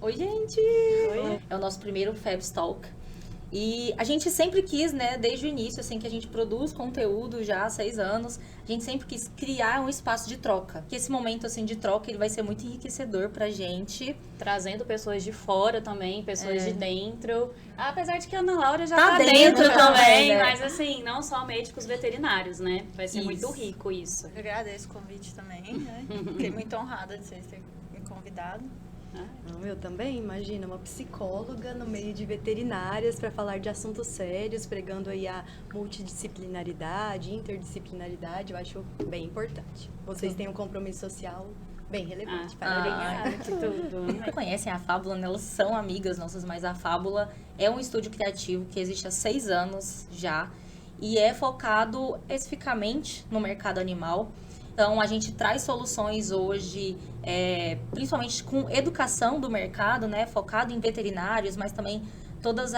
Oi, gente! Oi. É o nosso primeiro Fabs Talk. E a gente sempre quis, né, desde o início, assim, que a gente produz conteúdo já há 6 anos, a gente sempre quis criar um espaço de troca. Que esse momento, assim, de troca, ele vai ser muito enriquecedor pra gente. Trazendo pessoas de fora também, pessoas de dentro. Apesar de que a Ana Laura já Tá tá dentro dentro também, também, né? mas assim, não só médicos veterinários, né? Vai ser muito Isso. rico isso. Eu agradeço o convite também, né? Fiquei muito honrada de vocês terem me convidado. Não, eu também, imagina, uma psicóloga no meio de veterinárias para falar de assuntos sérios, pregando aí a multidisciplinaridade, interdisciplinaridade, eu acho bem importante. Vocês têm um compromisso social bem relevante. Parabéns. Que tudo. Não conhecem a Fábula, né? Elas são amigas nossas, mas a Fábula é um estúdio criativo que existe há 6 anos já e é focado especificamente no mercado animal. Então, a gente traz soluções hoje, principalmente com educação do mercado, né? Focado em veterinários, mas também todas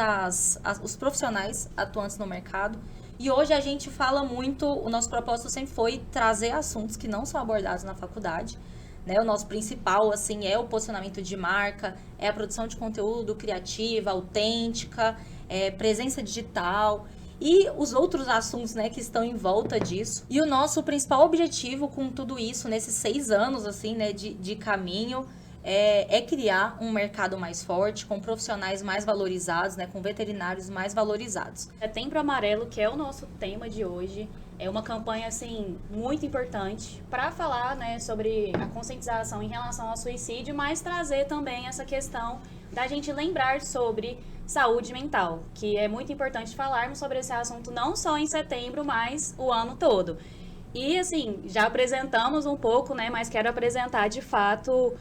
os profissionais atuantes no mercado. E hoje a gente fala muito, o nosso propósito sempre foi trazer assuntos que não são abordados na faculdade, né? O nosso principal, assim, é o posicionamento de marca, é a produção de conteúdo criativa, autêntica, presença digital e os outros assuntos, né, que estão em volta disso. E o nosso principal objetivo com tudo isso, nesses 6 anos, assim, né, de caminho, é criar um mercado mais forte, com profissionais mais valorizados, né, com veterinários mais valorizados. Setembro Amarelo, que é o nosso tema de hoje, é uma campanha assim muito importante para falar, né, sobre a conscientização em relação ao suicídio, mas trazer também essa questão da gente lembrar sobre saúde mental, que é muito importante falarmos sobre esse assunto não só em setembro, mas o ano todo. E assim, já apresentamos um pouco, né, mas quero apresentar de fato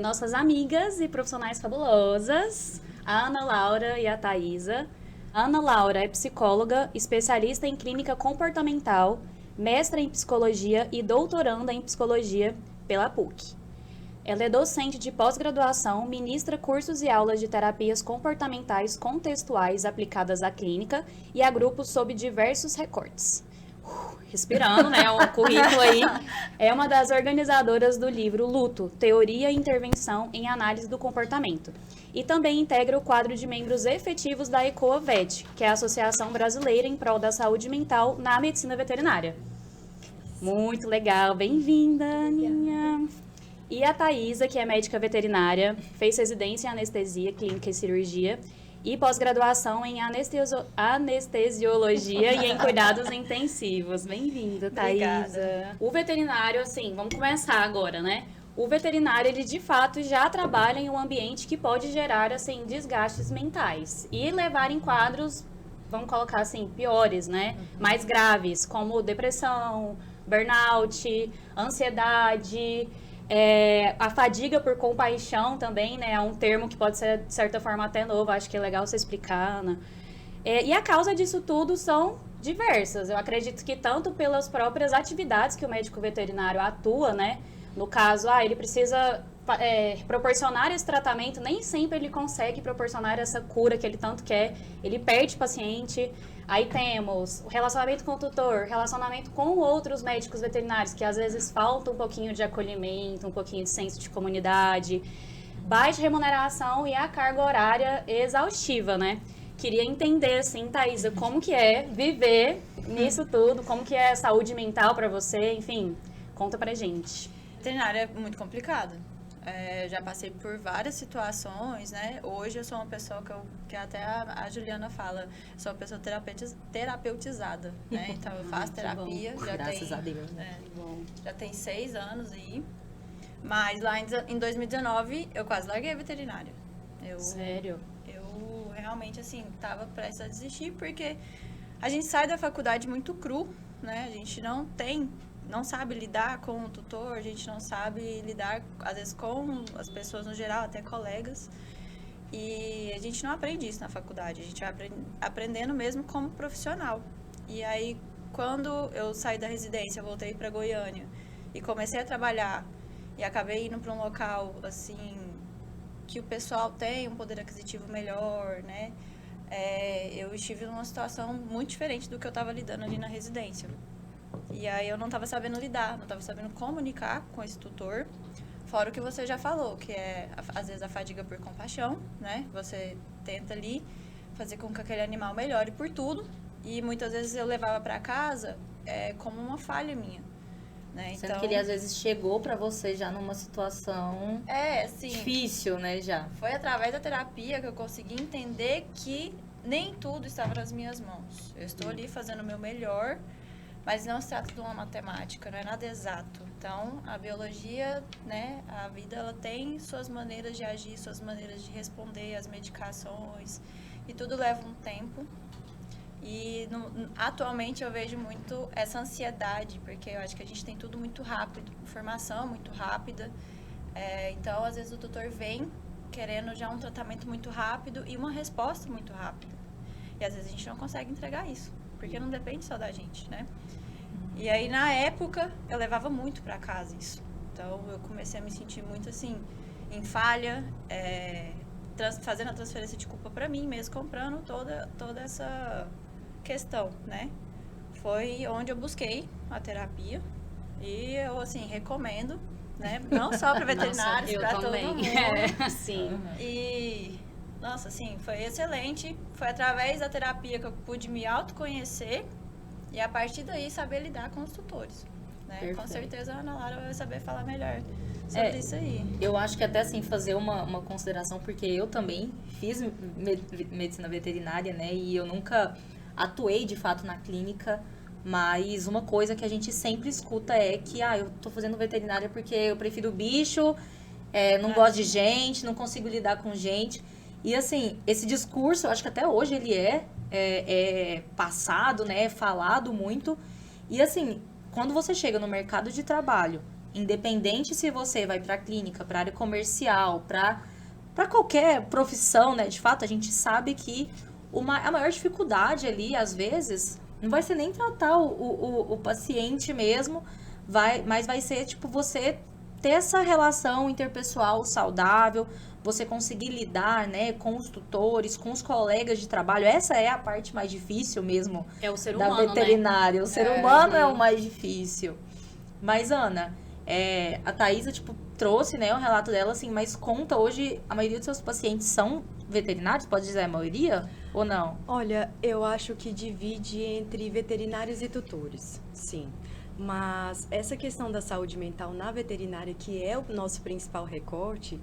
nossas amigas e profissionais fabulosas, a Ana Laura e a Thaisa. A Ana Laura é psicóloga, especialista em clínica comportamental, mestra em psicologia e doutoranda em psicologia pela PUC. Ela é docente de pós-graduação, ministra cursos e aulas de terapias comportamentais contextuais aplicadas à clínica e a grupos sob diversos recortes. Respirando, né? O currículo aí. É uma das organizadoras do livro Luto, Teoria e Intervenção em Análise do Comportamento. E também integra o quadro de membros efetivos da ECOA-VET, que é a Associação Brasileira em Prol da Saúde Mental na Medicina Veterinária. Muito legal. Bem-vinda, Aninha. E a Thaisa, que é médica veterinária, fez residência em anestesia, clínica e cirurgia e pós-graduação em anestesiologia e em cuidados intensivos. Bem-vinda, Thaisa. O veterinário, assim, vamos começar agora, né? O veterinário, ele de fato já trabalha em um ambiente que pode gerar, assim, desgastes mentais e levar em quadros, vamos colocar assim, piores, né? Mais graves, como depressão, burnout, ansiedade. A fadiga por compaixão também, né? É um termo que pode ser, de certa forma, até novo. Acho que é legal você explicar, Ana. E a causa disso tudo são diversas. Eu acredito que tanto pelas próprias atividades que o médico veterinário atua, né? No caso, ele precisa proporcionar esse tratamento, nem sempre ele consegue proporcionar essa cura que ele tanto quer. Ele perde paciente. Aí temos o relacionamento com o tutor, relacionamento com outros médicos veterinários, que às vezes falta um pouquinho de acolhimento, um pouquinho de senso de comunidade, baixa remuneração e a carga horária exaustiva, né? Queria entender, assim, Thaisa, como que é viver nisso tudo, como que é a saúde mental pra você, enfim, conta pra gente. Veterinária é muito complicado. Já passei por várias situações, né? Hoje eu sou uma pessoa que até a Juliana fala, sou uma pessoa terapeutizada, né? Então eu faço terapia, Graças a Deus, né? Já tem 6 anos aí. Mas lá em 2019 eu quase larguei a veterinária. Sério? Eu realmente, assim, tava prestes a desistir, porque a gente sai da faculdade muito cru, né? A gente não sabe lidar com o tutor, a gente não sabe lidar, às vezes, com as pessoas no geral, até colegas. E a gente não aprende isso na faculdade, a gente vai aprendendo mesmo como profissional. E aí, quando eu saí da residência, eu voltei para Goiânia e comecei a trabalhar e acabei indo para um local, assim, que o pessoal tem um poder aquisitivo melhor, né? Eu estive numa situação muito diferente do que eu estava lidando ali na residência. E aí eu não estava sabendo lidar, não estava sabendo comunicar com esse tutor, Fora o que você já falou, que é, às vezes, a fadiga por compaixão, né? Você tenta ali fazer com que aquele animal melhore por tudo. E muitas vezes eu levava para casa como uma falha minha, né? Sendo que ele, às vezes, chegou pra você já numa situação assim, difícil, né, já. foi através da terapia que eu consegui entender que nem tudo estava nas minhas mãos. Eu estou ali fazendo o meu melhor, mas não se trata de uma matemática, não é nada exato. Então, a biologia, né, a vida, ela tem suas maneiras de agir, suas maneiras de responder às medicações, e tudo leva um tempo. E atualmente eu vejo muito essa ansiedade, porque eu acho que a gente tem tudo muito rápido, informação muito rápida. Então, às vezes o tutor vem querendo já um tratamento muito rápido e uma resposta muito rápida. E às vezes a gente não consegue entregar isso, porque não depende só da gente, né? E aí, na época, eu levava muito para casa isso. Então, eu comecei a me sentir muito, assim, em falha, fazendo a transferência de culpa para mim mesmo, comprando toda essa questão, né? Foi onde eu busquei a terapia e eu, assim, recomendo, né? Não só para veterinários, para todo mundo. Sim. E, nossa, assim, foi excelente. Foi através da terapia que eu pude me autoconhecer e, a partir daí, saber lidar com os tutores, né? Perfeito. Com certeza a Ana Lara vai saber falar melhor sobre isso aí. Eu acho que até, assim, fazer uma consideração, porque eu também fiz medicina veterinária, né? E eu nunca atuei, de fato, na clínica, mas uma coisa que a gente sempre escuta é que, eu tô fazendo veterinária porque eu prefiro bicho, não gosto de gente, não consigo lidar com gente. E, assim, esse discurso, eu acho que até hoje ele é passado, né? É falado muito. E, assim, quando você chega no mercado de trabalho, independente se você vai para a clínica, para a área comercial, para qualquer profissão, né? De fato, a gente sabe que a maior dificuldade ali, às vezes, não vai ser nem tratar o paciente mesmo, mas vai ser, tipo, você ter essa relação interpessoal saudável, você conseguir lidar, né, com os tutores, com os colegas de trabalho. Essa é a parte mais difícil mesmo É o ser da humano, veterinária. né? O ser humano é o mais difícil. Mas, Ana, a Thaisa, tipo, trouxe, né, o relato dela, assim, mas conta hoje, a maioria dos seus pacientes são veterinários? Pode dizer a maioria ou não? Olha, eu acho que divide entre veterinários e tutores, sim. Mas essa questão da saúde mental na veterinária, que é o nosso principal recorte,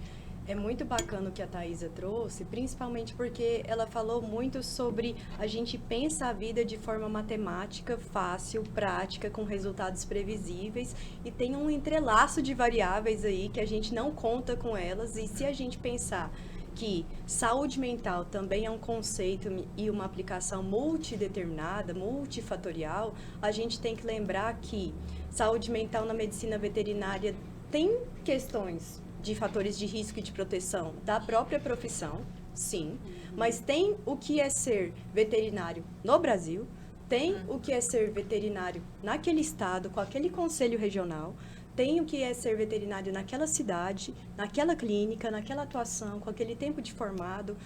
é muito bacana o que a Thaisa trouxe, principalmente porque ela falou muito sobre a gente pensa a vida de forma matemática, fácil, prática, com resultados previsíveis, e tem um entrelaço de variáveis aí que a gente não conta com elas, e se a gente pensar que saúde mental também é um conceito e uma aplicação multideterminada, multifatorial, a gente tem que lembrar que saúde mental na medicina veterinária tem questões de fatores de risco e de proteção da própria profissão, sim, mas tem o que é ser veterinário no Brasil, tem o que é ser veterinário naquele estado, com aquele conselho regional, tem o que é ser veterinário naquela cidade, naquela clínica, naquela atuação, com aquele tempo de formado,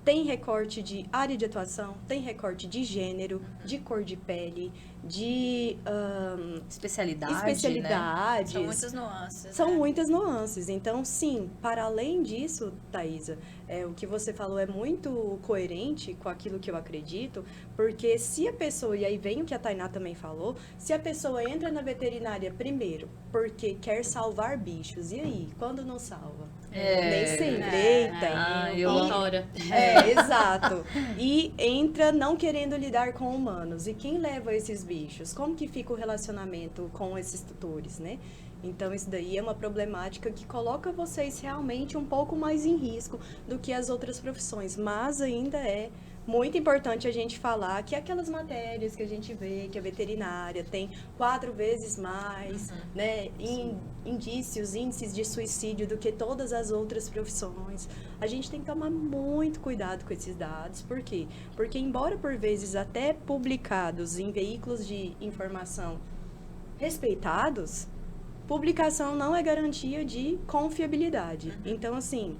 tem recorte de área de atuação, tem recorte de gênero, de cor de pele, de especialidades. São muitas nuances. São muitas nuances. Então, sim, para além disso, Thaisa, o que você falou é muito coerente com aquilo que eu acredito, porque se a pessoa, e aí vem o que a Tainá também falou, se a pessoa entra na veterinária primeiro porque quer salvar bichos, e aí, quando não salva? Nem sempre, eita. Autora. Exato. E entra não querendo lidar com humanos. E quem leva esses bichos? Como que fica o relacionamento com esses tutores, né? Então, isso daí é uma problemática que coloca vocês realmente um pouco mais em risco do que as outras profissões. Mas ainda é muito importante a gente falar que aquelas matérias que a gente vê, que a veterinária tem 4 vezes mais, né, índices de suicídio do que todas as outras profissões. A gente tem que tomar muito cuidado com esses dados. Por quê? Porque, embora por vezes até publicados em veículos de informação respeitados, publicação não é garantia de confiabilidade. Então, assim,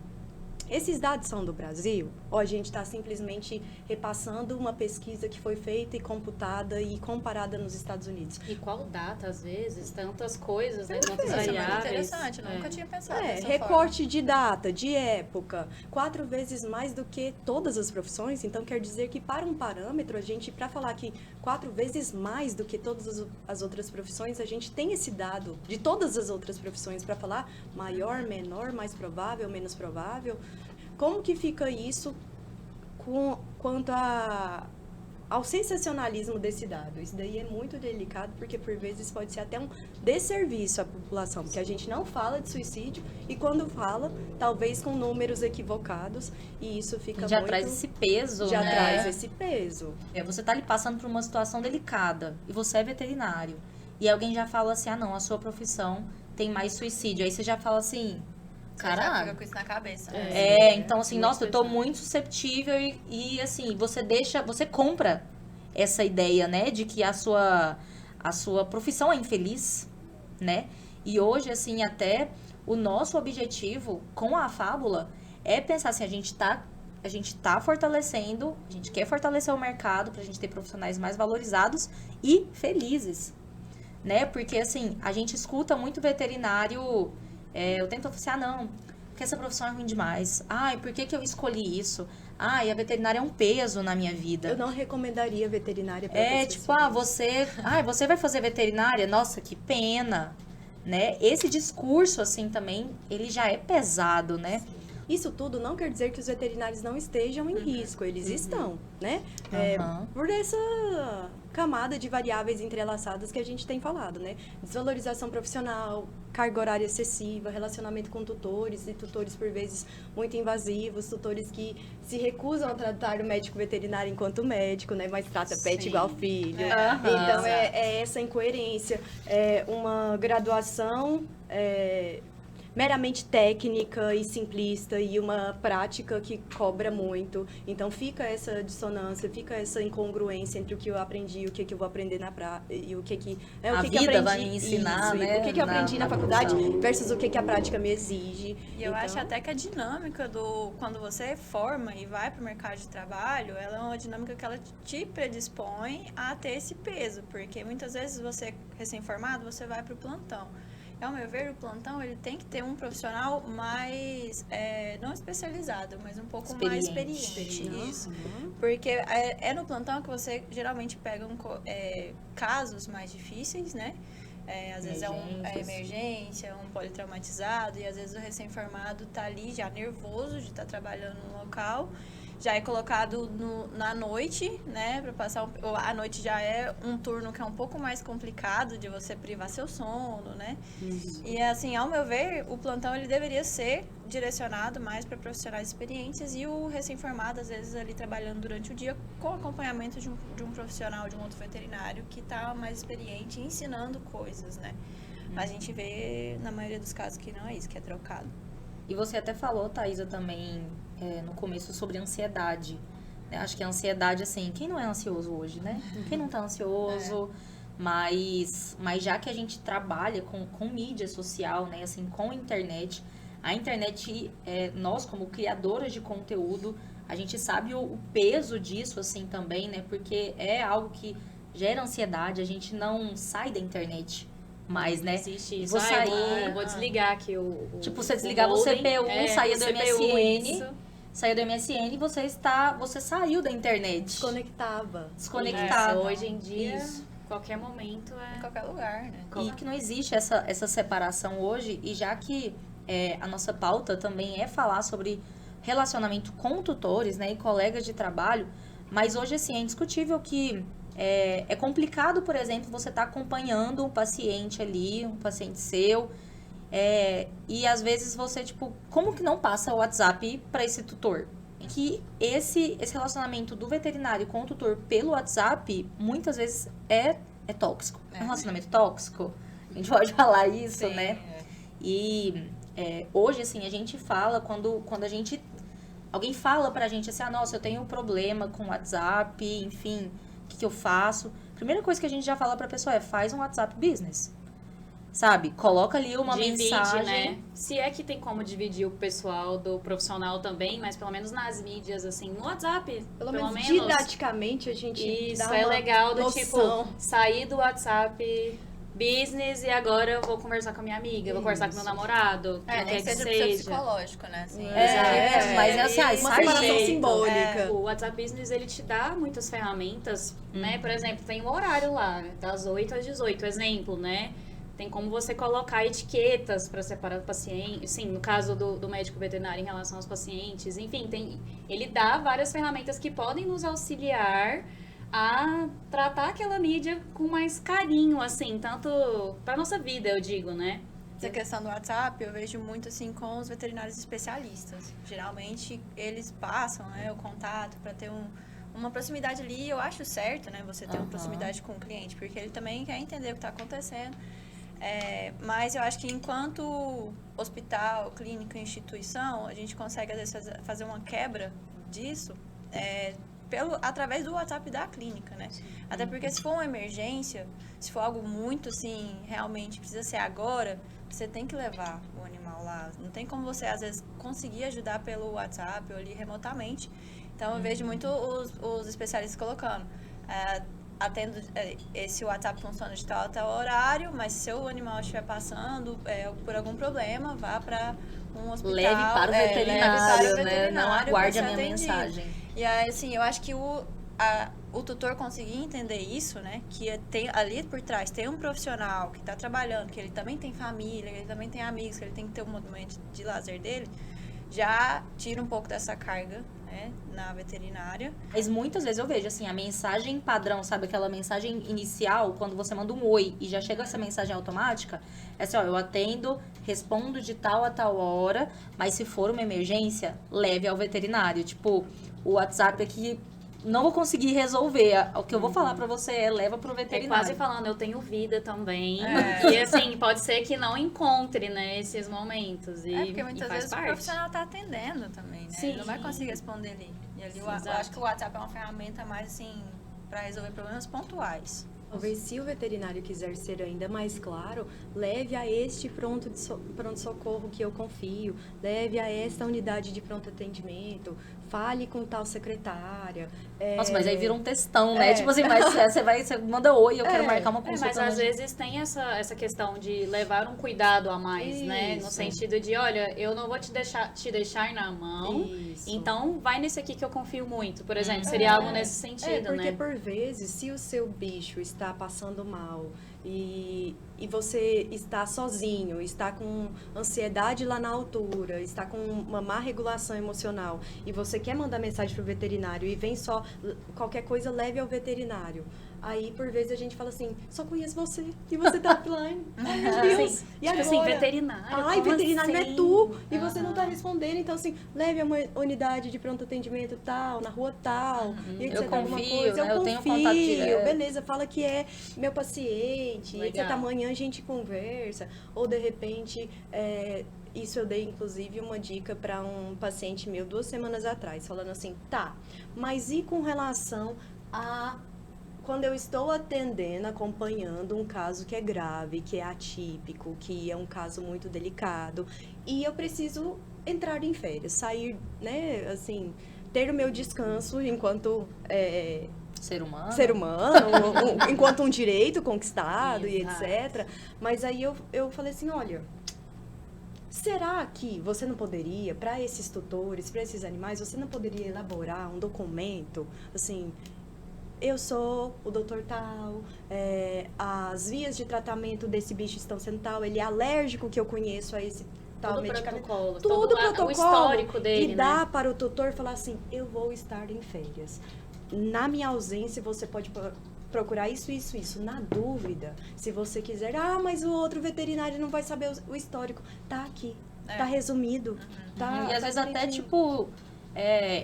Esses dados são do Brasil? Ou a gente está simplesmente repassando uma pesquisa que foi feita e computada e comparada nos Estados Unidos? E qual data, às vezes, tantas coisas, né? Tantas Isso é muito variáveis. interessante, eu nunca tinha pensado dessa Recorte forma. de data, de época, 4 vezes mais do que todas as profissões. Então, quer dizer que para um parâmetro, para falar que 4 vezes mais do que todas as outras profissões, a gente tem esse dado de todas as outras profissões para falar maior, menor, mais provável, menos provável. Como que fica isso quanto ao sensacionalismo desse dado? Isso daí é muito delicado, porque por vezes pode ser até um desserviço à população, porque a gente não fala de suicídio e quando fala, talvez com números equivocados, e isso fica Já muito... traz esse peso, Já né? traz esse peso. Você tá ali passando por uma situação delicada e você é veterinário. E alguém já fala assim, não, a sua profissão tem mais suicídio. Aí você já fala assim, Você já caralho. fica com isso na cabeça. Então assim, muito nossa, eu tô pesado. muito susceptível e assim, você compra essa ideia, né, de que a sua profissão é infeliz, né? E hoje, assim, até o nosso objetivo com a Fábula é pensar assim, a gente tá fortalecendo, a gente quer fortalecer o mercado pra gente ter profissionais mais valorizados e felizes, né? Porque, assim, a gente escuta muito veterinário, eu tento falar assim, não, porque essa profissão é ruim demais. Ai, por que eu escolhi isso? Ai, a veterinária é um peso na minha vida. Eu não recomendaria veterinária para pessoas Tipo, felizes. você vai fazer veterinária? Nossa, que pena, né? Esse discurso, assim, também, ele já é pesado, né? Isso tudo não quer dizer que os veterinários não estejam em risco, eles estão, né? Aham. Por essa camada de variáveis entrelaçadas que a gente tem falado, né? Desvalorização profissional, carga horária excessiva, relacionamento com tutores, e tutores por vezes muito invasivos, tutores que se recusam a tratar o médico veterinário enquanto médico, né? Mas trata pet Sim. igual filho. Aham. Então, é essa incoerência, uma graduação... meramente técnica e simplista e uma prática que cobra muito. Então fica essa dissonância, fica essa incongruência entre o que eu aprendi e o que eu vou aprender na prática e o que A o que vida aprendi, vai me ensinar, isso, né, o que eu aprendi na na faculdade profissão. versus o que a prática me exige. E eu Então, acho até que a dinâmica quando você forma e vai para o mercado de trabalho, ela é uma dinâmica que ela te predispõe a ter esse peso, porque muitas vezes você, recém-formado, você vai para o plantão. Ao meu ver, o plantão ele tem que ter um profissional mais, não especializado, mas um pouco mais experiente. Isso. Porque é no plantão que você geralmente pega casos mais difíceis, né? Às vezes é uma emergência, um politraumatizado, e às vezes o recém-formado tá ali já nervoso de estar trabalhando no local. Já é colocado na noite, né, para passar a noite já é um turno que é um pouco mais complicado de você privar seu sono, né? E assim, ao meu ver, o plantão ele deveria ser direcionado mais para profissionais experientes e o recém-formado às vezes ali trabalhando durante o dia com acompanhamento de um profissional, de um outro veterinário que está mais experiente ensinando coisas, né? Mas a gente vê na maioria dos casos que não é isso, que é trocado. E você até falou, Thaisa, também no começo sobre ansiedade. Né? Acho que a ansiedade, assim, quem não é ansioso hoje, né? Quem não tá ansioso, mas já que a gente trabalha com mídia social, né? Assim, com internet, a internet, nós como criadoras de conteúdo, a gente sabe o peso disso, assim, também, né? Porque é algo que gera ansiedade, a gente não sai da internet. Mas, né? Existe isso. Vou sair. Eu vou desligar aqui o Tipo, você desligava o CPU, saía do CPU, MSN, isso. saiu do MSN e você saiu da internet. desconectava. Desconectado. Hoje em dia, Isso. qualquer momento Em qualquer lugar, né? E que não existe essa separação hoje, e já que a nossa pauta também é falar sobre relacionamento com tutores, né, e colegas de trabalho, mas hoje, assim, é indiscutível que é complicado, por exemplo, você estar acompanhando um paciente ali, um paciente seu, e às vezes você, tipo, como que não passa o WhatsApp para esse tutor? Que esse relacionamento do veterinário com o tutor pelo WhatsApp, muitas vezes é tóxico. É um relacionamento tóxico. A gente pode falar isso, Sim, né? E hoje, assim, a gente fala, quando alguém fala pra gente assim, nossa, eu tenho um problema com o WhatsApp, enfim, o que eu faço? Primeira coisa que a gente já fala pra pessoa faz um WhatsApp Business. sabe? Coloca ali uma Divide, mensagem. né? Se é que tem como dividir o pessoal do profissional também, mas pelo menos nas mídias, assim, no WhatsApp, Pelo menos didaticamente a gente Isso, dá é uma legal do noção. tipo, sair do WhatsApp business e agora eu vou conversar com a minha amiga, eu vou conversar com meu namorado, que nem quer que seja seja. psicológico, né? Assim, Mas assim, uma sai separação jeito. simbólica. O WhatsApp Business, ele te dá muitas ferramentas, né? Por exemplo, tem um horário lá, das 8 às 18, exemplo, né? Tem como você colocar etiquetas para separar o paciente, sim, no caso do médico veterinário em relação aos pacientes, enfim, ele dá várias ferramentas que podem nos auxiliar a tratar aquela mídia com mais carinho, assim, tanto para nossa vida, eu digo, né? Essa questão do WhatsApp, eu vejo muito assim com os veterinários especialistas. Geralmente, eles passam, né, o contato para ter uma proximidade ali. Eu acho certo, né, você ter uma proximidade com o cliente, porque ele também quer entender o que está acontecendo. Mas eu acho que enquanto hospital, clínica, instituição, a gente consegue, às vezes, fazer uma quebra disso através do WhatsApp da clínica, né? Até porque se for uma emergência, se for algo muito, assim, realmente precisa ser agora, você tem que levar o animal lá. Não tem como você, às vezes, conseguir ajudar pelo WhatsApp ou ali remotamente. Então, eu vejo muito os especialistas colocando. Atendo, esse WhatsApp funciona de tal a tal horário, mas se o animal estiver passando por algum problema, vá para um hospital. Leve para o veterinário, né? Não aguarde a minha atendido. mensagem. E aí, assim, eu acho que o tutor conseguir entender isso, né? Que tem ali por trás tem um profissional que está trabalhando, que ele também tem família, que ele também tem amigos, que ele tem que ter um momento de lazer dele, já tira um pouco dessa carga, né, na veterinária. Mas muitas vezes eu vejo, assim, a mensagem padrão, sabe? Aquela mensagem inicial, quando você manda um oi e já chega essa mensagem automática, é assim, ó, eu atendo, respondo de tal a tal hora, mas se for uma emergência, leve ao veterinário. Tipo, o WhatsApp aqui, não vou conseguir resolver. O que eu vou falar pra você é leva pro veterinário. Quase falando, eu tenho vida também. E assim, pode ser que não encontre, né, esses momentos. Porque muitas vezes o profissional tá atendendo também, né? Sim. Ele não vai conseguir responder ali. E ali eu acho que o WhatsApp é uma ferramenta mais, assim, pra resolver problemas pontuais. Talvez, se o veterinário quiser ser ainda mais claro, leve a este pronto-socorro que eu confio, leve a esta unidade de pronto atendimento, fale com tal secretária. Nossa, mas aí vira um textão, né? Tipo assim, mas você manda oi, eu quero marcar uma consulta. Mas às vezes tem essa questão de levar um cuidado a mais, né? No sentido de, olha, eu não vou te deixar na mão, então vai nesse aqui que eu confio muito. Por exemplo, seria algo nesse sentido, porque né? por vezes, se o seu bicho está passando mal e você está sozinho, está com ansiedade lá na altura, está com uma má regulação emocional e você quer mandar mensagem pro veterinário e vem só qualquer coisa, leve ao veterinário. Aí, por vezes, a gente fala assim, só conheço você e você tá offline. Ai, meu Deus. E tipo assim, veterinário. Ai, veterinário assim? é tu. E você não tá respondendo. Então, assim, leve a uma unidade de pronto atendimento tal, na rua tal. E Eu você tá alguma confio, coisa, né? Eu tenho contato confio. direto. Beleza, fala que é meu paciente. Legal. Etc. Amanhã a gente conversa. Ou, de repente, isso eu dei, inclusive, uma dica para um paciente meu 2 semanas atrás. Falando assim, tá, mas e com relação a... Quando eu estou atendendo, acompanhando um caso que é grave, que é atípico, que é um caso muito delicado, e eu preciso entrar em férias, sair, né, assim, ter o meu descanso enquanto Ser humano, enquanto um direito conquistado e etc. Mas aí eu falei assim, olha, será que você não poderia, para esses tutores, para esses animais, você não poderia elaborar um documento, assim... Eu sou o doutor tal, as vias de tratamento desse bicho estão sendo tal, ele é alérgico que eu conheço a esse tal medicamento. Protocolo, Tudo protocolo. O histórico dele, e dá né? para o tutor falar assim, eu vou estar em férias. Na minha ausência, você pode procurar isso. Na dúvida, se você quiser, mas o outro veterinário não vai saber o histórico. Tá aqui, tá resumido. Tá, e às vezes até, tipo...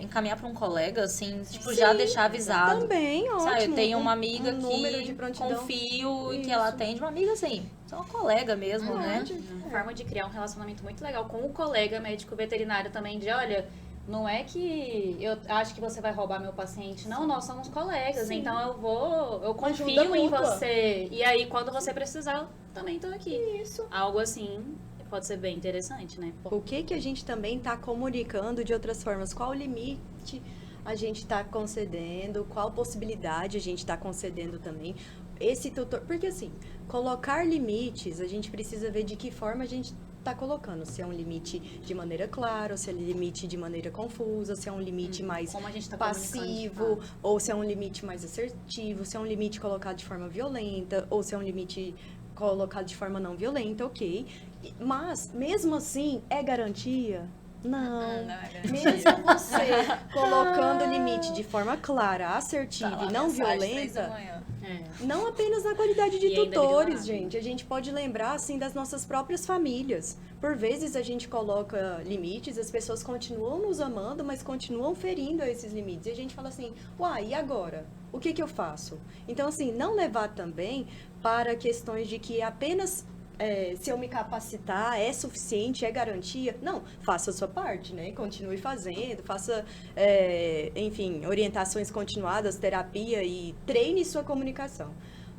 encaminhar para um colega, assim, tipo, Sim, já deixar avisado. Também, ótimo. Sabe, eu tenho uma amiga número de que prontidão. confio e que ela atende, uma amiga assim, só uma colega mesmo, né? Uma forma de criar um relacionamento muito legal com o colega médico veterinário também, de olha, Não é que eu acho que você vai roubar meu paciente. Não, nós somos colegas. Sim. Então eu Uma ajuda confio em mútua. você. E aí, quando você precisar, eu também tô aqui. Isso. Algo assim pode ser bem interessante, né? O que a gente também está comunicando de outras formas? Qual o limite a gente está concedendo? Qual possibilidade a gente está concedendo também? Esse tutor... Porque assim, colocar limites, a gente precisa ver de que forma a gente está colocando. Se é um limite de maneira clara, ou se é um limite de maneira confusa, se é um limite mais Como a gente tá passivo, comunicando, ou se é um limite mais assertivo, se é um limite colocado de forma violenta, ou se é um limite colocado de forma não violenta, ok. Mas, mesmo assim, é garantia? Não. Não é garantia. Mesmo você colocando o limite de forma clara, assertiva Tá lá, e não mensagem, 3 da violenta, manhã. não apenas na qualidade de E ainda tutores, ignorado. gente. A gente pode lembrar, assim, das nossas próprias famílias. Por vezes a gente coloca limites, as pessoas continuam nos amando, mas continuam ferindo esses limites. E a gente fala assim, uai, e agora? O que eu faço? Então, assim, não levar também para questões de que apenas se eu me capacitar é suficiente, é garantia. Não, faça a sua parte, né? Continue fazendo, faça, enfim, orientações continuadas, terapia e treine sua comunicação.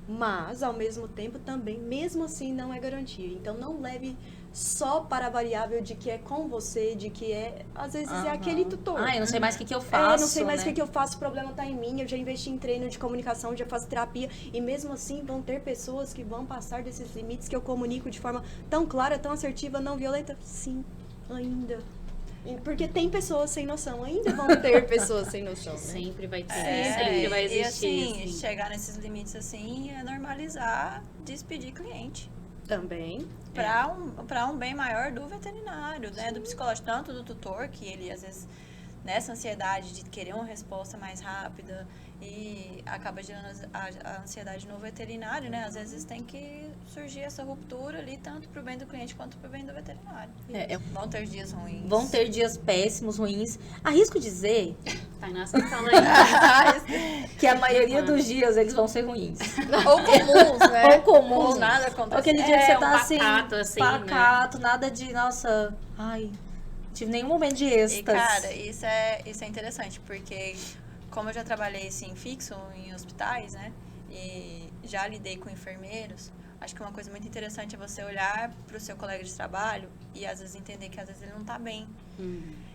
Mas, ao mesmo tempo, também, mesmo assim, não é garantia. Então, não leve só para a variável de que é com você, de que às vezes é aquele tutor. Ah, eu não sei mais o que eu faço, Não sei mais o né? que eu faço, o problema tá em mim, eu já investi em treino de comunicação, já faço terapia, e mesmo assim vão ter pessoas que vão passar desses limites que eu comunico de forma tão clara, tão assertiva, não violenta? Sim, ainda. Porque tem pessoas sem noção, ainda vão ter pessoas sem noção, né? Sempre vai ter, É, sempre vai e existir. assim, assim. chegar nesses limites assim é normalizar despedir cliente. Também. Para um bem maior do veterinário, né? Do psicológico, tanto do tutor, que ele às vezes nessa ansiedade de querer uma resposta mais rápida e acaba gerando a ansiedade no veterinário, né? Às vezes tem que surgir essa ruptura ali, tanto pro bem do cliente quanto pro bem do veterinário. Vão ter dias ruins. Vão ter dias péssimos, ruins. Arrisco dizer Tainá, você fala aí. que a maioria dos dias eles vão ser ruins. Ou comuns, né? Ou comuns. Ou nada acontece. Aquele dia que você tá assim, pacato, pacato, nada de, nossa, ai, tive nenhum momento de E, êxtase. cara, isso é interessante, porque como eu já trabalhei, assim, fixo em hospitais, né? E já lidei com enfermeiros, acho que uma coisa muito interessante é você olhar para o seu colega de trabalho e, às vezes, entender que, às vezes, ele não tá bem.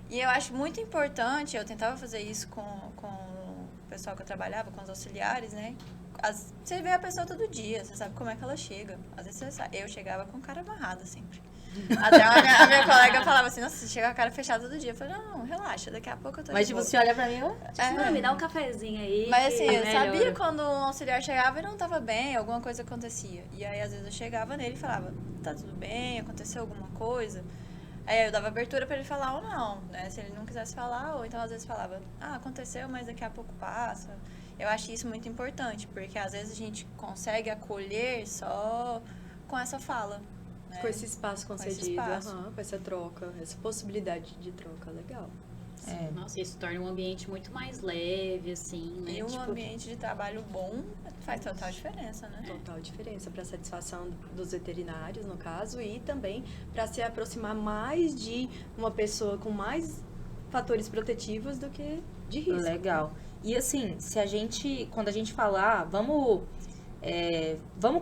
E eu acho muito importante, eu tentava fazer isso com o pessoal que eu trabalhava, com os auxiliares, né? Você vê a pessoa todo dia, você sabe como é que ela chega. Às vezes você sabe. Eu chegava com cara amarrada sempre. Até a minha colega falava assim, nossa, você chega com a cara fechada todo dia. Eu falei, não, relaxa, daqui a pouco eu tô Mas de tipo, boa. você olha pra mim, ó, Não, me dá um cafezinho aí. Mas assim, que eu sabia melhora. quando um auxiliar chegava e não tava bem, alguma coisa acontecia. E aí, às vezes, eu chegava nele e falava, tá tudo bem, aconteceu alguma coisa? Aí eu dava abertura pra ele falar ou não, né? Se ele não quisesse falar, ou então às vezes falava, aconteceu, mas daqui a pouco passa. Eu acho isso muito importante, porque às vezes a gente consegue acolher só com essa fala. Né? Com esse espaço Com esse concedido, espaço. com essa troca, essa possibilidade de troca, legal. É. Nossa, isso torna um ambiente muito mais leve, assim, né? E um Tipo, ambiente de trabalho bom faz total diferença, né? Total diferença para a satisfação dos veterinários, no caso, e também para se aproximar mais de uma pessoa com mais fatores protetivos do que de risco. legal. E assim, quando a gente falar, vamos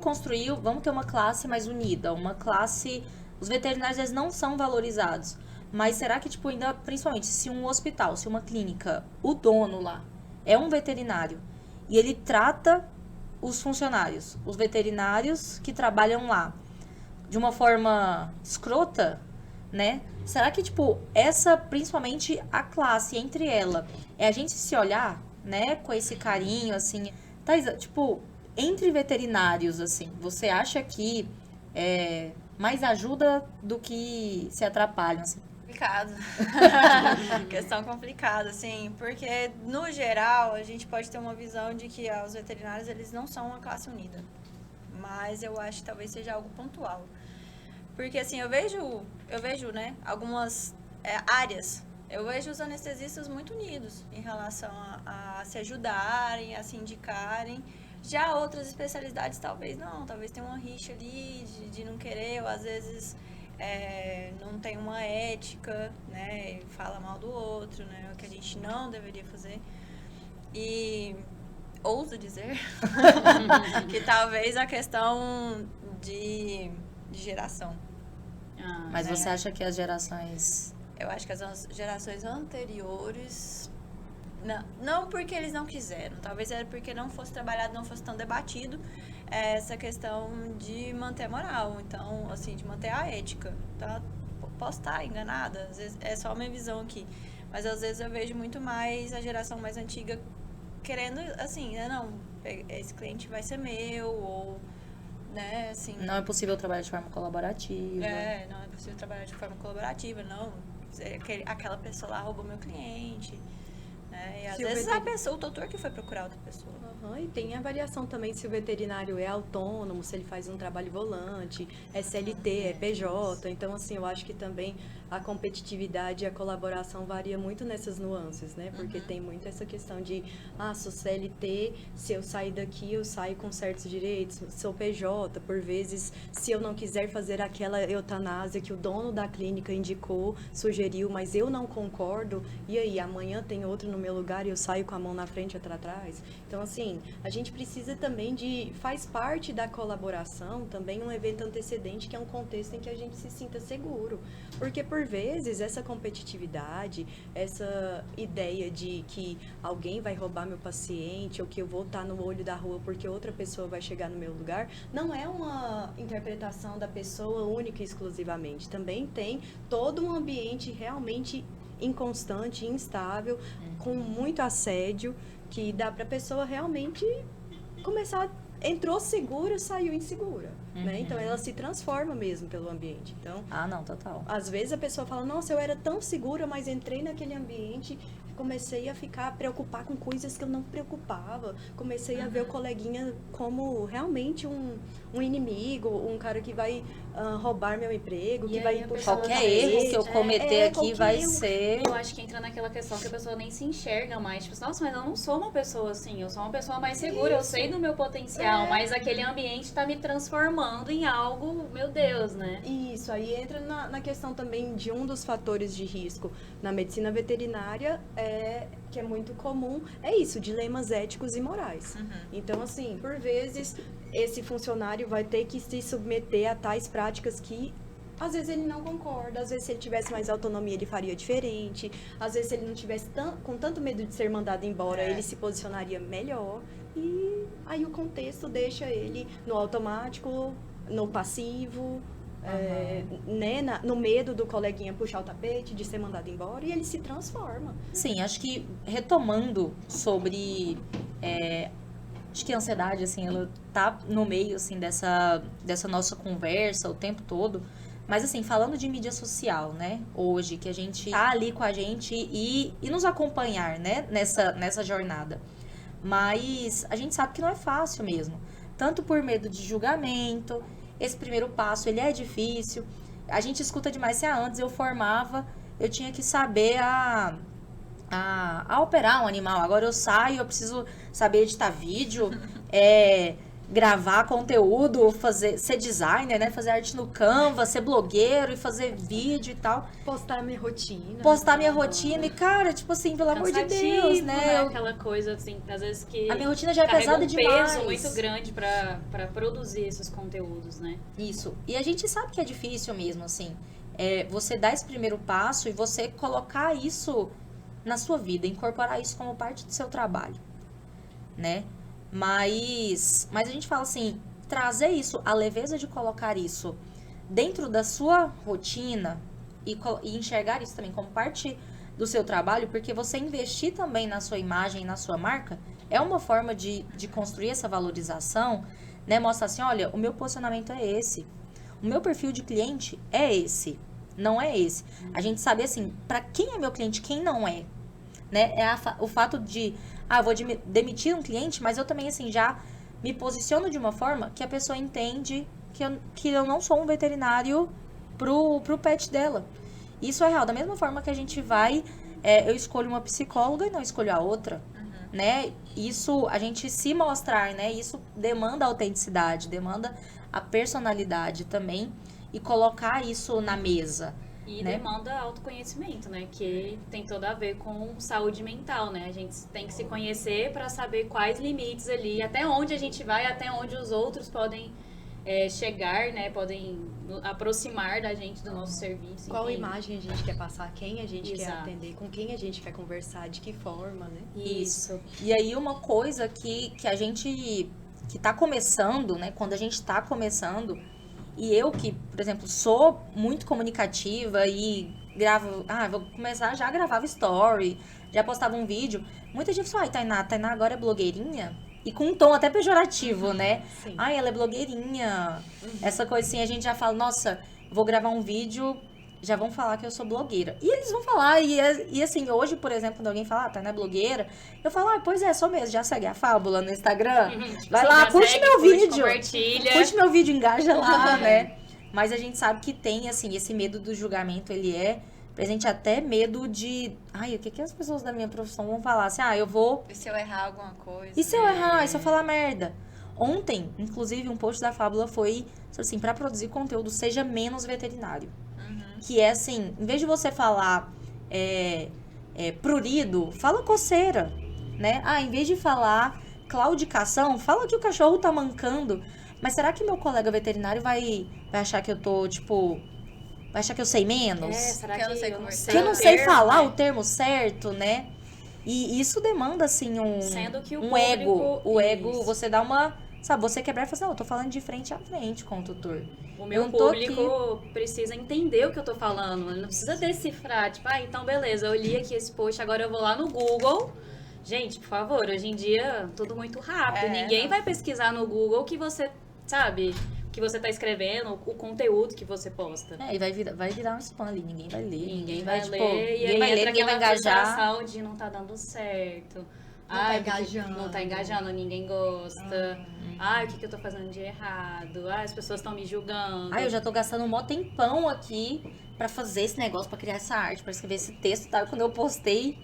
construir, vamos ter uma classe mais unida, uma classe, os veterinários eles não são valorizados, mas será que, tipo, ainda, principalmente, se um hospital, se uma clínica, o dono lá é um veterinário e ele trata os funcionários, os veterinários que trabalham lá, de uma forma escrota, né? Será que, tipo, principalmente a classe, entre ela, é a gente se olhar, né, com esse carinho, assim, Thaisa, tipo, entre veterinários, assim, você acha que mais ajuda do que se atrapalham, assim? Complicado. Questão complicada, assim, porque no geral a gente pode ter uma visão de que os veterinários eles não são uma classe unida, mas eu acho que talvez seja algo pontual, porque assim eu vejo, né, algumas áreas, eu vejo os anestesistas muito unidos em relação a se ajudarem, a se indicarem. Já outras especialidades talvez não, talvez tenha uma rixa ali de não querer, ou às vezes não tem uma ética, né? Fala mal do outro, né? O que a gente não deveria fazer. E ouso dizer que talvez a questão de geração. Mas você acha que as gerações... Eu acho que as gerações anteriores... Não porque eles não quiseram, talvez era porque não fosse trabalhado, não fosse tão debatido essa questão de manter a moral, então, assim, de manter a ética. Tá? Posso estar enganada, às vezes é só a minha visão aqui, mas às vezes eu vejo muito mais a geração mais antiga querendo, assim, né, não, esse cliente vai ser meu, ou, né, assim... Não é possível trabalhar de forma colaborativa. Não é possível trabalhar de forma colaborativa, não, aquela pessoa lá roubou meu cliente... E às vezes o doutor que foi procurar outra pessoa. E tem a avaliação também se o veterinário é autônomo, se ele faz um trabalho volante, é CLT, é PJ. Então, assim, eu acho que também a competitividade e a colaboração varia muito nessas nuances, né? Porque tem muito essa questão de, sou CLT, se eu sair daqui, eu saio com certos direitos, sou PJ, por vezes, se eu não quiser fazer aquela eutanásia que o dono da clínica indicou, sugeriu, mas eu não concordo, e aí, amanhã tem outro no meu lugar e eu saio com a mão na frente e outra atrás. Então, assim, a gente precisa também faz parte da colaboração também um evento antecedente, que é um contexto em que a gente se sinta seguro. Porque, por vezes, essa competitividade, essa ideia de que alguém vai roubar meu paciente, ou que eu vou estar no olho da rua porque outra pessoa vai chegar no meu lugar, não é uma interpretação da pessoa única e exclusivamente. Também tem todo um ambiente realmente inconstante, instável, com muito assédio, que dá para a pessoa realmente começar, entrou segura, saiu insegura, né? Então ela se transforma mesmo pelo ambiente. Então, não, total. Às vezes a pessoa fala, nossa, eu era tão segura, mas entrei naquele ambiente, comecei a preocupar com coisas que eu não preocupava, comecei a ver o coleguinha como realmente um inimigo, um cara que vai roubar meu emprego, que vai puxar qualquer erro que eu cometer aqui vai ser... Eu acho que entra naquela questão que a pessoa nem se enxerga mais, tipo, nossa, mas eu não sou uma pessoa assim, eu sou uma pessoa mais segura, eu sei do meu potencial, mas aquele ambiente tá me transformando em algo, meu Deus, né? Isso, aí entra na questão também de um dos fatores de risco na medicina veterinária, que é muito comum, é isso, dilemas éticos e morais. Então, assim, por vezes, esse funcionário vai ter que se submeter a tais práticas que, às vezes, ele não concorda, às vezes, se ele tivesse mais autonomia, ele faria diferente, às vezes, se ele não tivesse com tanto medo de ser mandado embora, ele se posicionaria melhor, e aí o contexto deixa ele no automático, no passivo, né, no medo do coleguinha puxar o tapete, de ser mandado embora, e ele se transforma. Sim, acho que retomando sobre... acho que a ansiedade, assim, ela tá no meio, assim, dessa nossa conversa o tempo todo. Mas, assim, falando de mídia social, né? Hoje, que a gente tá ali com a gente e nos acompanhar, né? Nessa jornada. Mas a gente sabe que não é fácil mesmo. Tanto por medo de julgamento... Esse primeiro passo, ele é difícil. A gente escuta demais. Se antes eu formava, eu tinha que saber a operar um animal. Agora eu saio, eu preciso saber editar vídeo, gravar conteúdo, ser designer, né? Fazer arte no Canva, ser blogueiro e fazer vídeo e tal. Postar minha rotina. E, cara, tipo assim, pelo amor de Deus, né? Aquela coisa, assim, às vezes que... A minha rotina já é pesada demais. Um peso muito grande pra produzir esses conteúdos, né? Isso. E a gente sabe que é difícil mesmo, assim. Você dar esse primeiro passo e você colocar isso na sua vida, incorporar isso como parte do seu trabalho, né? Mas a gente fala assim, trazer isso, a leveza de colocar isso dentro da sua rotina e enxergar isso também como parte do seu trabalho, porque você investir também na sua imagem, na sua marca, é uma forma de construir essa valorização, né? Mostra assim, olha, o meu posicionamento é esse, o meu perfil de cliente é esse, não é esse. A gente sabe assim, para quem é meu cliente, quem não é, né? O fato de, eu vou demitir um cliente, mas eu também, assim, já me posiciono de uma forma que a pessoa entende que eu não sou um veterinário pro pet dela. Isso é real. Da mesma forma que a gente vai, eu escolho uma psicóloga e não escolho a outra, né? Isso, a gente se mostrar, né? Isso demanda autenticidade, demanda a personalidade também. e colocar isso na mesa. E né? demanda autoconhecimento, né? Que tem tudo a ver com saúde mental, né? A gente tem que se conhecer para saber quais limites ali, até onde a gente vai, até onde os outros podem chegar, né? Podem aproximar da gente, do nosso serviço. Qual enfim. imagem a gente quer passar, quem a gente quer Exato. atender, com quem a gente quer conversar, de que forma, né? Isso. E aí uma coisa que a gente que tá começando, né? Quando a gente tá começando, e eu que, por exemplo, sou muito comunicativa e gravo... vou começar, já gravava story, já postava um vídeo. Muita gente falou, Tainá agora é blogueirinha? E com um tom até pejorativo, né? Sim. Ela é blogueirinha. Essa coisa assim, a gente já fala, nossa, vou gravar um vídeo, já vão falar que eu sou blogueira. E eles vão falar, e assim, hoje, por exemplo, quando alguém fala, Tainá é blogueira, eu falo, pois é, sou mesmo, já segue a Fábula no Instagram. Vai Sim, lá, já curte segue, meu curte, vídeo. compartilha. Curte meu vídeo, engaja lá, né? Mas a gente sabe que tem, assim, esse medo do julgamento, ele é presente, até medo de... o que as pessoas da minha profissão vão falar? Assim, eu vou... E se eu errar alguma coisa? E se eu errar? E se eu falar merda? Ontem, inclusive, um post da Fábula foi assim, pra produzir conteúdo, seja menos veterinário. Que é assim, em vez de você falar prurido, fala coceira, né? Em vez de falar claudicação, fala que o cachorro tá mancando. Mas será que meu colega veterinário vai achar que eu tô, tipo... Vai achar que eu sei menos? Será Que eu não sei eu não conversar. sei Que eu não o sei termo, falar né? o termo certo, né? E isso demanda, assim, Sendo que o um público- ego. O ego, Isso. você dá uma... Sabe, você quebrar e falar assim, não, eu tô falando de frente a frente com o tutor. O meu Eu não tô público precisa entender o que eu tô falando. Ele não precisa decifrar. Tipo, então beleza, eu li aqui esse post, agora eu vou lá no Google. Gente, por favor, hoje em dia, tudo muito rápido. Ninguém vai pesquisar no Google o que você, sabe, o que você tá escrevendo, o conteúdo que você posta. E vai virar um spam ali, ninguém vai ler, ninguém vai, tipo... ler, e aí Ninguém vai ler, entra ninguém vai aquela engajar. frustração de não tá dando certo. tá porque engajando. Não tá engajando, ninguém gosta. O que eu tô fazendo de errado? As pessoas estão me julgando. Eu já tô gastando um mó tempão aqui pra fazer esse negócio, pra criar essa arte, pra escrever esse texto, tá? Quando eu postei,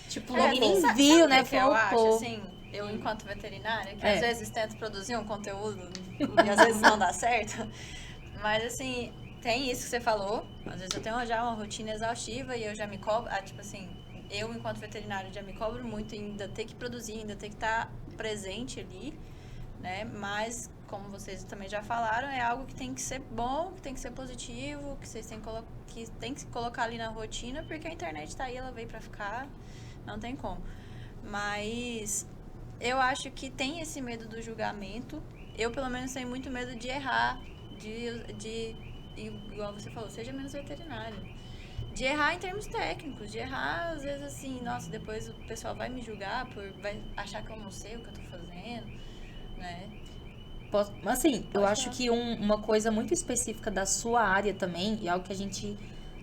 tipo, ninguém nem sabe viu, o né? que eu acho, Flopou. assim, eu enquanto veterinária, que É. às vezes tento produzir um conteúdo e às vezes não dá certo, mas assim, tem isso que você falou, às vezes eu tenho já uma rotina exaustiva e eu já me cobro, tipo assim, eu enquanto veterinária já me cobro muito em ainda ter que produzir, ainda ter que estar presente ali, né, mas como vocês também já falaram, é algo que tem que ser bom, que tem que ser positivo, que vocês têm que tem que se colocar ali na rotina, porque a internet tá aí, ela veio pra ficar, não tem como. Mas eu acho que tem esse medo do julgamento. Eu, pelo menos, tenho muito medo de errar, igual você falou, seja menos veterinário. De errar em termos técnicos, de errar, às vezes, assim, nossa, depois o pessoal vai me julgar, vai achar que eu não sei o que eu tô fazendo, né? Assim, eu Pode acho falar. que uma coisa muito específica da sua área também, e algo que a gente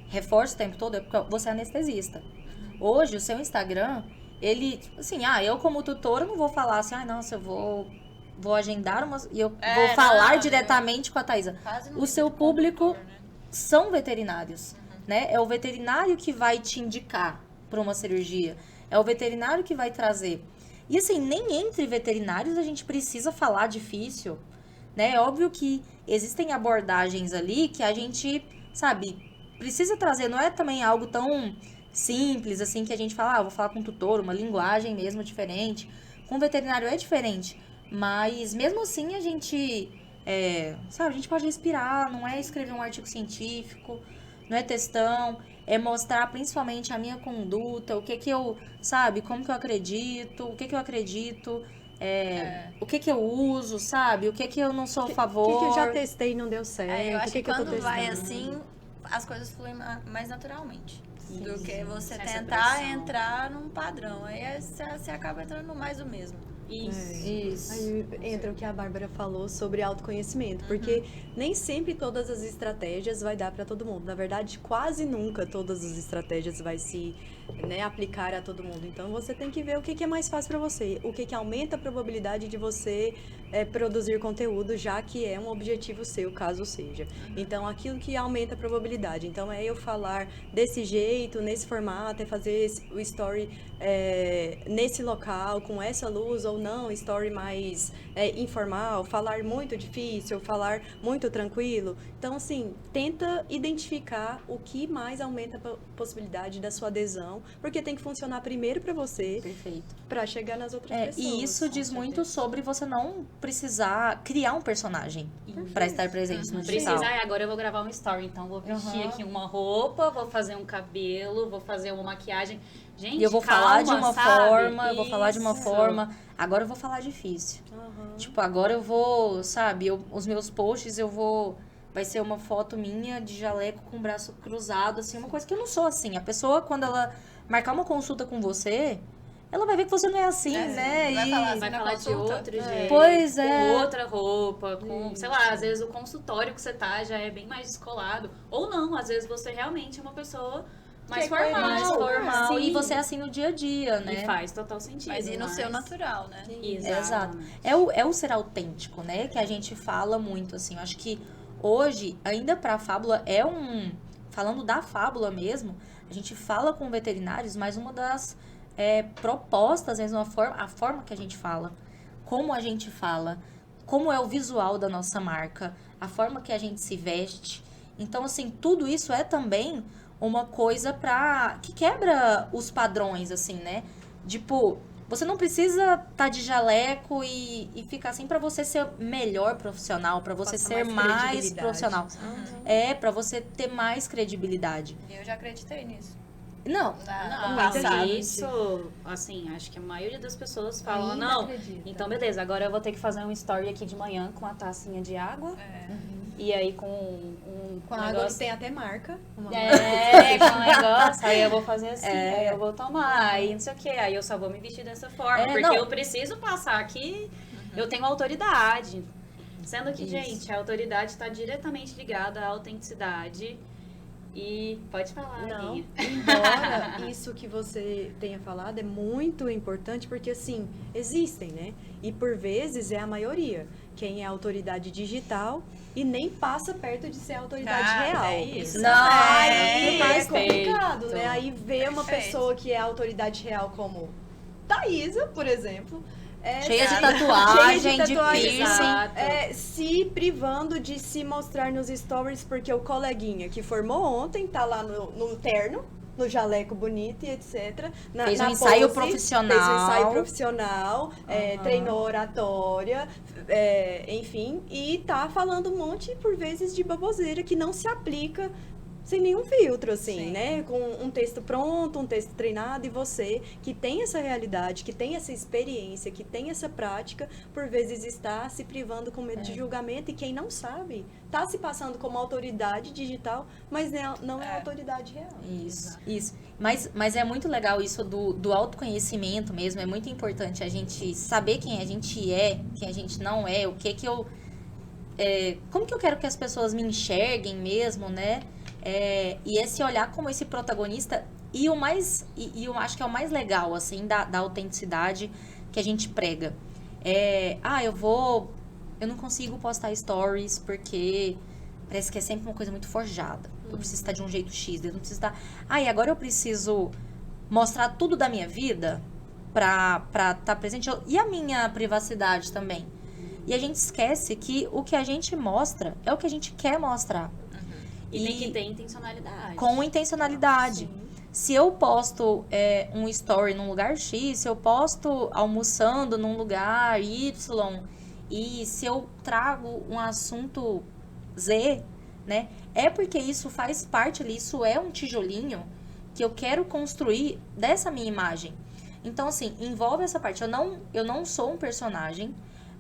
reforça o tempo todo, é porque você é anestesista. Hoje, o seu Instagram, ele, assim, eu como tutora não vou falar assim, nossa, eu vou agendar e eu vou falar não, diretamente com a Thaisa. Quase não O seu fica público condutor, né? são veterinários, né? É o veterinário que vai te indicar para uma cirurgia. É o veterinário que vai trazer. E assim, nem entre veterinários a gente precisa falar difícil, né? É óbvio que existem abordagens ali que a gente, sabe, precisa trazer. Não é também algo tão simples, assim, que a gente fala, vou falar com o tutor, uma linguagem mesmo diferente. Com o veterinário é diferente. Mas mesmo assim a gente, sabe, a gente pode respirar, não é escrever um artigo científico, não é textão, é mostrar principalmente a minha conduta, o que eu, sabe, como que eu acredito, o que eu acredito, o que eu uso, sabe, o que eu não sou a favor. O que eu já testei e não deu certo? Eu acho o que que eu tô quando vai testando? assim, as coisas fluem mais naturalmente. Do que você Essa tentar pressão. entrar num padrão. Aí você acaba entrando no mais do mesmo. Isso. Aí entra o que a Bárbara falou sobre autoconhecimento, porque nem sempre todas as estratégias vai dar para todo mundo. Na verdade, quase nunca todas as estratégias vai se aplicar a todo mundo. Então, você tem que ver o que é mais fácil para você, o que aumenta a probabilidade de você produzir conteúdo, já que é um objetivo seu, caso seja. Então, aquilo que aumenta a probabilidade. Então, é eu falar desse jeito, nesse formato, é fazer o story nesse local, com essa luz ou ou não, story mais informal, falar muito difícil, falar muito tranquilo. Então, assim, tenta identificar o que mais aumenta a possibilidade da sua adesão, porque tem que funcionar primeiro para você, Perfeito. para chegar nas outras pessoas. E isso diz muito sobre você não precisar criar um personagem para estar presente no digital. Precisa, agora eu vou gravar um story, então vou vestir aqui uma roupa, vou fazer um cabelo, vou fazer uma maquiagem. Gente, E eu vou calma, falar de uma sabe? forma, eu vou falar de uma Isso. forma. Agora eu vou falar difícil. Tipo, agora eu vou, sabe, os meus posts vai ser uma foto minha de jaleco com o braço cruzado, assim, uma coisa que eu não sou assim. A pessoa, quando ela marcar uma consulta com você, ela vai ver que você não é assim, né? vai E- falar assim, Vai na falar de consulta. outro jeito, Pois é. com outra roupa, com, sei lá, às vezes o consultório que você tá já é bem mais descolado. Ou não, às vezes você realmente é uma pessoa mais Que é formal. mais formal. Sim. E você é assim no dia a dia, né? E faz total sentido. Mas e no seu natural, né? Exato. É o ser autêntico, né? Que a gente fala muito, assim. Eu acho que hoje, ainda pra fábula, falando da fábula mesmo, a gente fala com veterinários, mas uma das propostas, mesmo, a forma que a gente fala, como a gente fala, como é o visual da nossa marca, a forma que a gente se veste. Então, assim, tudo isso é também uma coisa que quebra os padrões, assim, né? Tipo, você não precisa estar de jaleco e ficar assim pra você ser melhor profissional, pra você Passa ser mais mais credibilidade. profissional. Pra você ter mais credibilidade. Eu já acreditei nisso. Não, No Não, passado. isso, assim, acho que a maioria das pessoas falam, Ainda não, acredita. então beleza, agora eu vou ter que fazer um story aqui de manhã com a tacinha de água, É. e aí com um Com a água que negócio... tem até marca. Uma com um negócio, aí eu vou fazer assim, aí eu vou tomar, aí não sei o que, aí eu só vou me vestir dessa forma, porque não. eu preciso passar aqui, eu tenho autoridade. Sendo que, gente, a autoridade está diretamente ligada à autenticidade. E pode falar, Não, Aguinha. embora isso que você tenha falado é muito importante, porque assim, existem, né? E por vezes é a maioria. Quem é autoridade digital e nem passa perto de ser autoridade real. É isso. Não, Aí é mais perfeito. complicado, né? Aí ver uma Perfeito. pessoa que é autoridade real como Thaísa, por exemplo. cheia de Exato. tatuagem, Cheia de de tatuagem, piercing. Exato. se privando de se mostrar nos stories porque o coleguinha que formou ontem tá lá no terno, no jaleco bonito e etc. Fez um ensaio profissional. Fez um ensaio profissional, treinou oratória, enfim, e tá falando um monte, por vezes, de baboseira que não se aplica sem nenhum filtro, assim, Sim. né? Com um texto pronto, um texto treinado, e você, que tem essa realidade, que tem essa experiência, que tem essa prática, por vezes está se privando com medo de julgamento, e quem não sabe, tá se passando como autoridade digital, mas não é autoridade real. Isso. Mas é muito legal isso do autoconhecimento mesmo. É muito importante a gente saber quem a gente é, quem a gente não é, o que eu... como que eu quero que as pessoas me enxerguem mesmo, né? E esse olhar como esse protagonista. E eu acho que é o mais legal, assim, da autenticidade que a gente prega. Eu não consigo postar stories porque parece que é sempre uma coisa muito forjada. Eu preciso estar de um jeito X, eu não preciso estar... e agora eu preciso mostrar tudo da minha vida pra estar presente. E a minha privacidade também. E a gente esquece que o que a gente mostra é o que a gente quer mostrar. E tem que ter intencionalidade. Com intencionalidade. Se eu posto um story num lugar X, se eu posto almoçando num lugar Y, e se eu trago um assunto Z, né? É porque isso faz parte ali, isso é um tijolinho que eu quero construir dessa minha imagem. Então, assim, envolve essa parte. Eu não sou um personagem,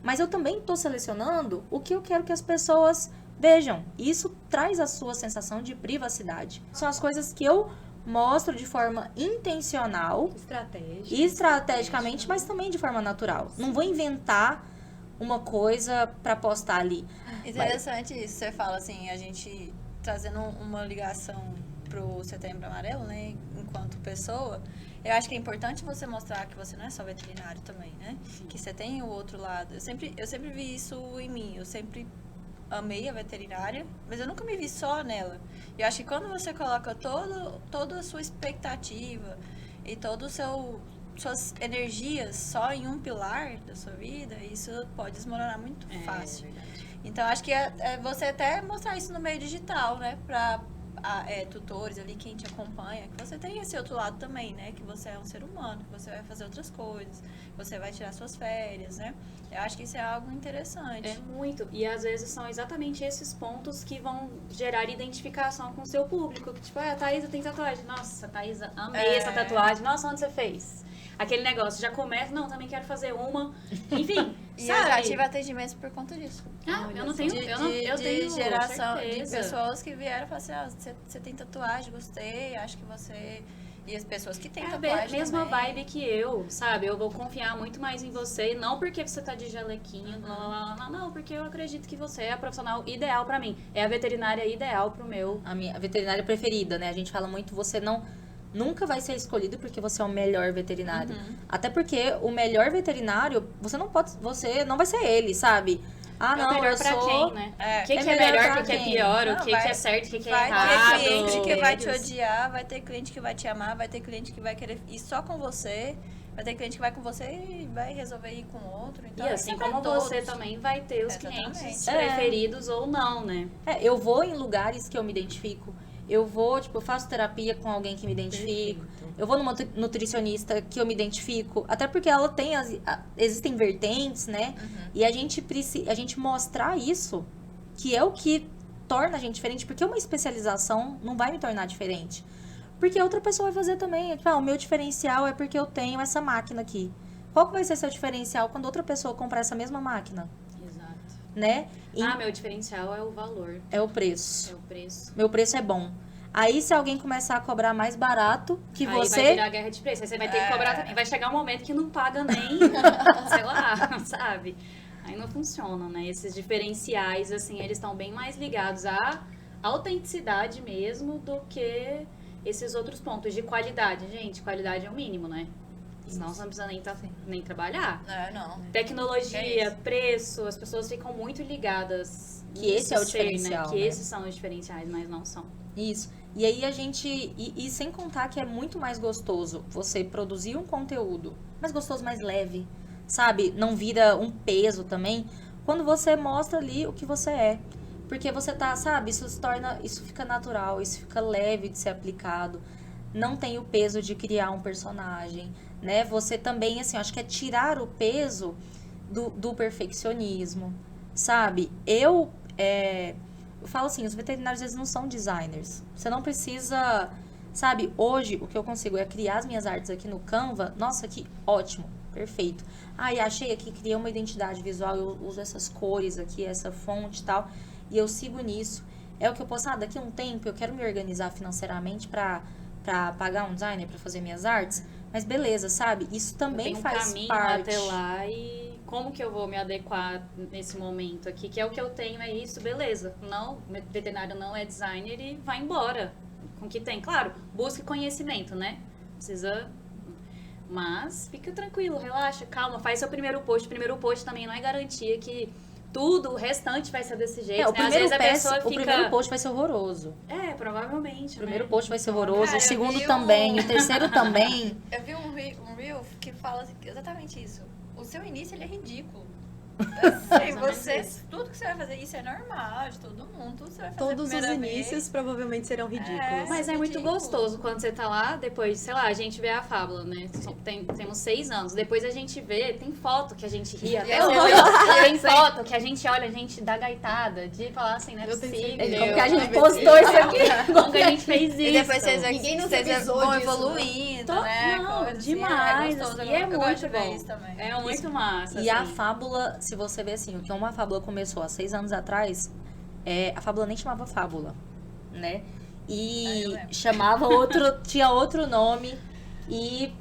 mas eu também estou selecionando o que eu quero que as pessoas vejam. Isso traz a sua sensação de privacidade. São as coisas que eu mostro de forma intencional, estrategicamente, mas também de forma natural. Não vou inventar uma coisa para postar ali. Interessante isso. Você fala assim, a gente trazendo uma ligação pro Setembro Amarelo, né? Enquanto pessoa, eu acho que é importante você mostrar que você não é só veterinário também, né? Que você tem o outro lado. Eu sempre vi isso em mim. Eu sempre amei a veterinária, mas eu nunca me vi só nela. Eu acho que quando você coloca toda a sua expectativa e todo o seu suas energias só em um pilar da sua vida, isso pode desmoronar muito fácil. Verdade. Então, acho que é você até mostrar isso no meio digital, né? Pra tutores ali, quem te acompanha, que você tem esse outro lado também, né? Que você é um ser humano, que você vai fazer outras coisas, que você vai tirar suas férias, né? Eu acho que isso é algo interessante. É muito. E às vezes são exatamente esses pontos que vão gerar identificação com o seu público. Que tipo, a Thaisa tem tatuagem. Nossa, Thaisa, amei essa tatuagem. Nossa, onde você fez? Aquele negócio, já começa, não, também quero fazer uma. Enfim, E sabe? eu já tive atendimentos por conta disso. Ah, eu não tenho, eu de tenho geração, certeza. de pessoas que vieram e falaram assim, você tem tatuagem, gostei, acho que você... E as pessoas que têm É a tatuagem mesma também. vibe que eu, sabe? Eu vou confiar muito mais em você, não porque você tá de jalequinho, não, porque eu acredito que você é a profissional ideal pra mim. É a veterinária ideal pro meu. A minha veterinária preferida, né? A gente fala muito, você nunca vai ser escolhido porque você é o melhor veterinário. Até porque o melhor veterinário, você não vai ser ele, sabe? Ah, É não, o melhor eu pra sou... quem, né? É, o que, é que é melhor melhor, pra o que é quem? pior, Não, o que, vai- que é certo, o que, que é Vai errado. ter cliente que vai te Eles- odiar, vai ter cliente que vai te amar, vai ter cliente que vai querer ir só com você, vai ter cliente que vai com você e vai resolver ir com outro. Então, E isso assim é pra como todos. você também vai ter os Exatamente. clientes É. preferidos ou não, né? Eu vou em lugares que eu me identifico. Eu vou, tipo, eu faço terapia com alguém que me identifico. Perfeito. Eu vou numa nutricionista que eu me identifico. Até porque ela tem existem vertentes, né? E a gente mostrar isso, que é o que torna a gente diferente. Porque uma especialização não vai me tornar diferente. Porque outra pessoa vai fazer também. Tipo, o meu diferencial é porque eu tenho essa máquina aqui. Qual que vai ser seu diferencial quando outra pessoa comprar essa mesma máquina? Exato. Né? Meu diferencial é o valor, É o preço. é o preço. Meu preço é bom. Aí, se alguém começar a cobrar mais barato que Aí você... vai virar guerra de preço. Aí você vai ter que cobrar também. Vai chegar um momento que não paga nem, sei lá, sabe? Aí não funciona, né? Esses diferenciais, assim, eles estão bem mais ligados à autenticidade mesmo do que esses outros pontos de qualidade. Gente, qualidade é o mínimo, né? Senão você não precisa nem trabalhar. Não. Que é Tecnologia, isso? preço, as pessoas ficam muito ligadas. Que esse é o nisso ser, diferencial, Que né? esses são os diferenciais, mas não são. Isso. E aí a gente... E sem contar que é muito mais gostoso você produzir um conteúdo mais gostoso, mais leve, sabe? Não vira um peso também. Quando você mostra ali o que você é. Porque você tá, sabe? Isso fica natural, isso fica leve de ser aplicado. Não tem o peso de criar um personagem, né? Você também, assim, acho que é tirar o peso do perfeccionismo, sabe? Eu falo assim, os veterinários, eles não são designers. Você não precisa... Sabe, hoje, o que eu consigo é criar as minhas artes aqui no Canva. Nossa, que ótimo, perfeito. E achei aqui, criei uma identidade visual, eu uso essas cores aqui, essa fonte e tal, e eu sigo nisso. É o que eu posso, daqui a um tempo eu quero me organizar financeiramente pra pagar um designer pra fazer minhas artes. Mas beleza, sabe? Isso também Tem um faz caminho parte. até lá e como que eu vou me adequar nesse momento aqui? Que é o que eu tenho, é isso, beleza. Não, veterinário não é designer e vai embora com o que tem. Claro, busque conhecimento, né? Precisa... Mas fica tranquilo, relaxa, calma, faz seu primeiro post. O primeiro post também não é garantia que tudo, o restante vai ser desse jeito, O né? Às vezes a pessoa fica... o primeiro post vai ser horroroso. Provavelmente, O primeiro né? post vai ser horroroso, Cara, o segundo eu vi também, o terceiro também. Eu vi um reel que fala exatamente isso. O seu início, ele é ridículo. Assim, Mais ou menos você, isso. tudo que você vai fazer, isso é normal de todo mundo. Tudo que você vai fazer a Todos os primeira inícios vez. provavelmente serão ridículos. Mas é muito ridículo. gostoso quando você tá lá, depois, sei lá, a gente vê a Fábula, né? Temos 6 anos. Depois a gente vê, tem foto que a gente ria até Eu- hoje. Tem foto que a gente olha, a gente dá gaitada, de falar assim, não é Eu tenho possível. certeza. Como que a gente Eu- postou isso aqui? Como que a gente fez isso? E depois vocês, Ninguém nos vocês avisou vão disso, evoluindo, né? Não, Coisa assim, demais. É gostoso, E é eu gosto de muito ver bom. isso também. É muito massa. E a assim. Fábula, se você ver assim, o que uma Fábula começou há 6 anos atrás, a Fábula nem chamava Fábula, né? Eu E lembro. chamava tinha outro nome e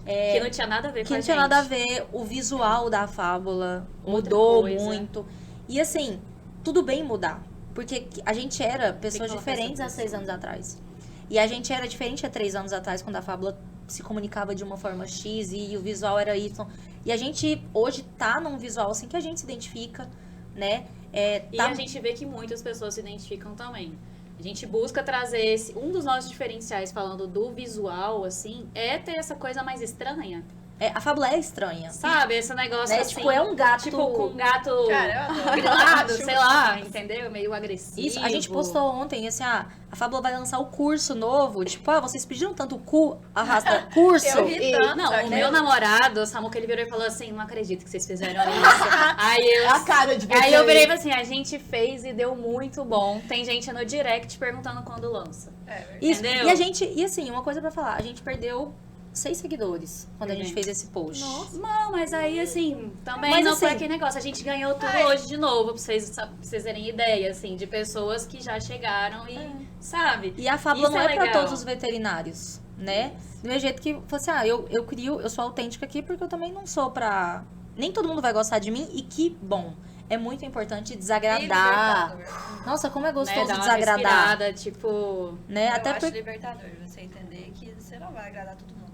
Que não tinha nada a ver que com a não tinha gente. nada a ver, o visual da Fábula Outra mudou coisa. muito. E assim, tudo bem mudar, porque a gente era pessoas colocar diferentes essa há 6 anos atrás. E a gente era diferente há 3 anos atrás, quando a Fábula se comunicava de uma forma X e o visual era Y. E a gente hoje tá num visual assim que a gente se identifica, né? E Tá- a gente vê que muitas pessoas se identificam também. A gente busca trazer um dos nossos diferenciais, falando do visual, assim, é ter essa coisa mais estranha. A fábula é estranha. Sabe, esse negócio Né? assim. Tipo, é um gato... Tipo, com um gato Cara, eu adoro. grilado, sei lá, entendeu? Meio agressivo. Isso, a gente postou ontem, assim, a fábula vai lançar o curso novo. Tipo, vocês pediram tanto cu, arrasta curso. Eu ri tanto. Não, só o que meu namorado, o Samu, que ele virou e falou assim, não acredito que vocês fizeram isso. A cara de Aí eu vocês. virei e falei assim, a gente fez e deu muito bom. Tem gente no direct perguntando quando lança. É verdade. Isso. Entendeu? E a gente, e assim, uma coisa pra falar, a gente perdeu 6 seguidores quando a gente fez esse post. Não, mas aí assim, também Mas, não foi assim, aquele negócio. A gente ganhou tudo Ai. hoje de novo, pra vocês terem ideia, assim, de pessoas que já chegaram e, sabe? E a fábula Isso não é é pra legal. todos os veterinários, né? Do mesmo jeito que, assim, eu sou autêntica aqui porque eu também não sou pra... Nem todo mundo vai gostar de mim e que bom. É muito importante E desagradar. libertador. Nossa, como é gostoso Né, dar uma desagradar. respirada, tipo... Né? Eu Até acho porque... libertador você entender que você não vai agradar todo mundo.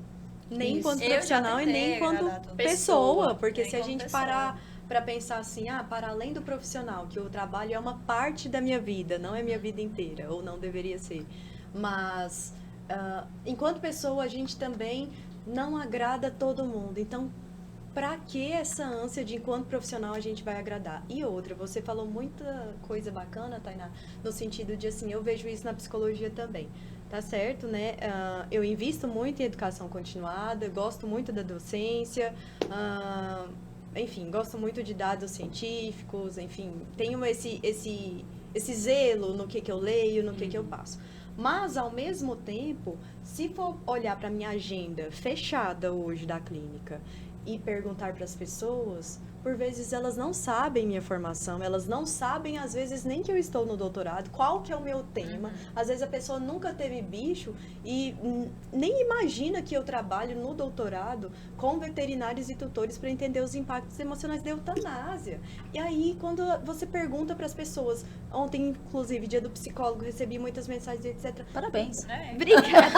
Nem Isso. enquanto Eu já profissional e tentei nem enquanto agradar todo mundo. pessoa, porque Nem se a como gente pessoa. parar pra pensar assim, para além do profissional, que o trabalho é uma parte da minha vida, não é minha vida inteira, ou não deveria ser. Mas, enquanto pessoa, a gente também não agrada todo mundo. Então, pra que essa ânsia de enquanto profissional a gente vai agradar? E outra, você falou muita coisa bacana, Tainá, no sentido de assim, eu vejo isso na psicologia também. Tá certo, né? Eu invisto muito em educação continuada, gosto muito da docência, enfim, gosto muito de dados científicos, enfim, tenho esse zelo no que eu leio, no que eu passo. Mas, ao mesmo tempo, se for olhar para minha agenda fechada hoje da clínica e perguntar para as pessoas, por vezes elas não sabem minha formação, elas não sabem, às vezes, nem que eu estou no doutorado, qual que é o meu tema. Às vezes a pessoa nunca teve bicho e nem imagina que eu trabalho no doutorado com veterinários e tutores para entender os impactos emocionais da eutanásia. E aí, quando você pergunta para as pessoas, ontem, inclusive, dia do psicólogo, recebi muitas mensagens, etc. Parabéns. Né? Obrigada.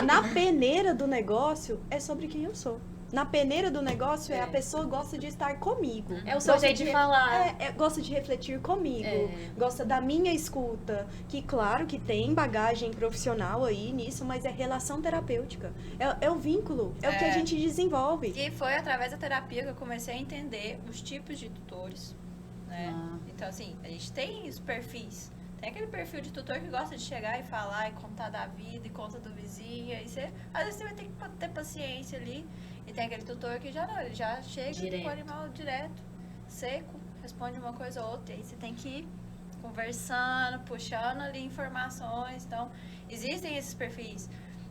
Na peneira do negócio, é sobre quem eu sou. Na peneira do negócio a pessoa gosta de estar comigo. É o seu Gosta jeito de falar. Gosta de refletir comigo. Gosta da minha escuta. Que claro que tem bagagem profissional aí nisso, mas é relação terapêutica. É o vínculo. É o que a gente desenvolve. E foi através da terapia que eu comecei a entender os tipos de tutores, né? Então, assim, a gente tem os perfis. Tem aquele perfil de tutor que gosta de chegar e falar e contar da vida e conta do vizinho. Aí você, às vezes você vai ter que ter paciência ali. E tem aquele tutor que já não, ele já chega Direto. com o animal direto, seco, responde uma coisa ou outra. E aí você tem que ir conversando, puxando ali informações. Então, existem esses perfis.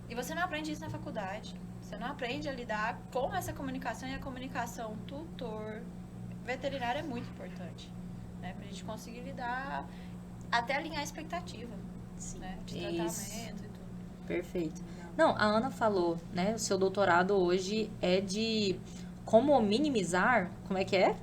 E você não aprende isso na faculdade. Você não aprende a lidar com essa comunicação, e a comunicação tutor veterinário é muito importante, né? Pra gente conseguir lidar, até alinhar a expectativa, né? De tratamento Isso. e tudo. Perfeito. Não, a Ana falou, né? O seu doutorado hoje é de como minimizar, como é que é?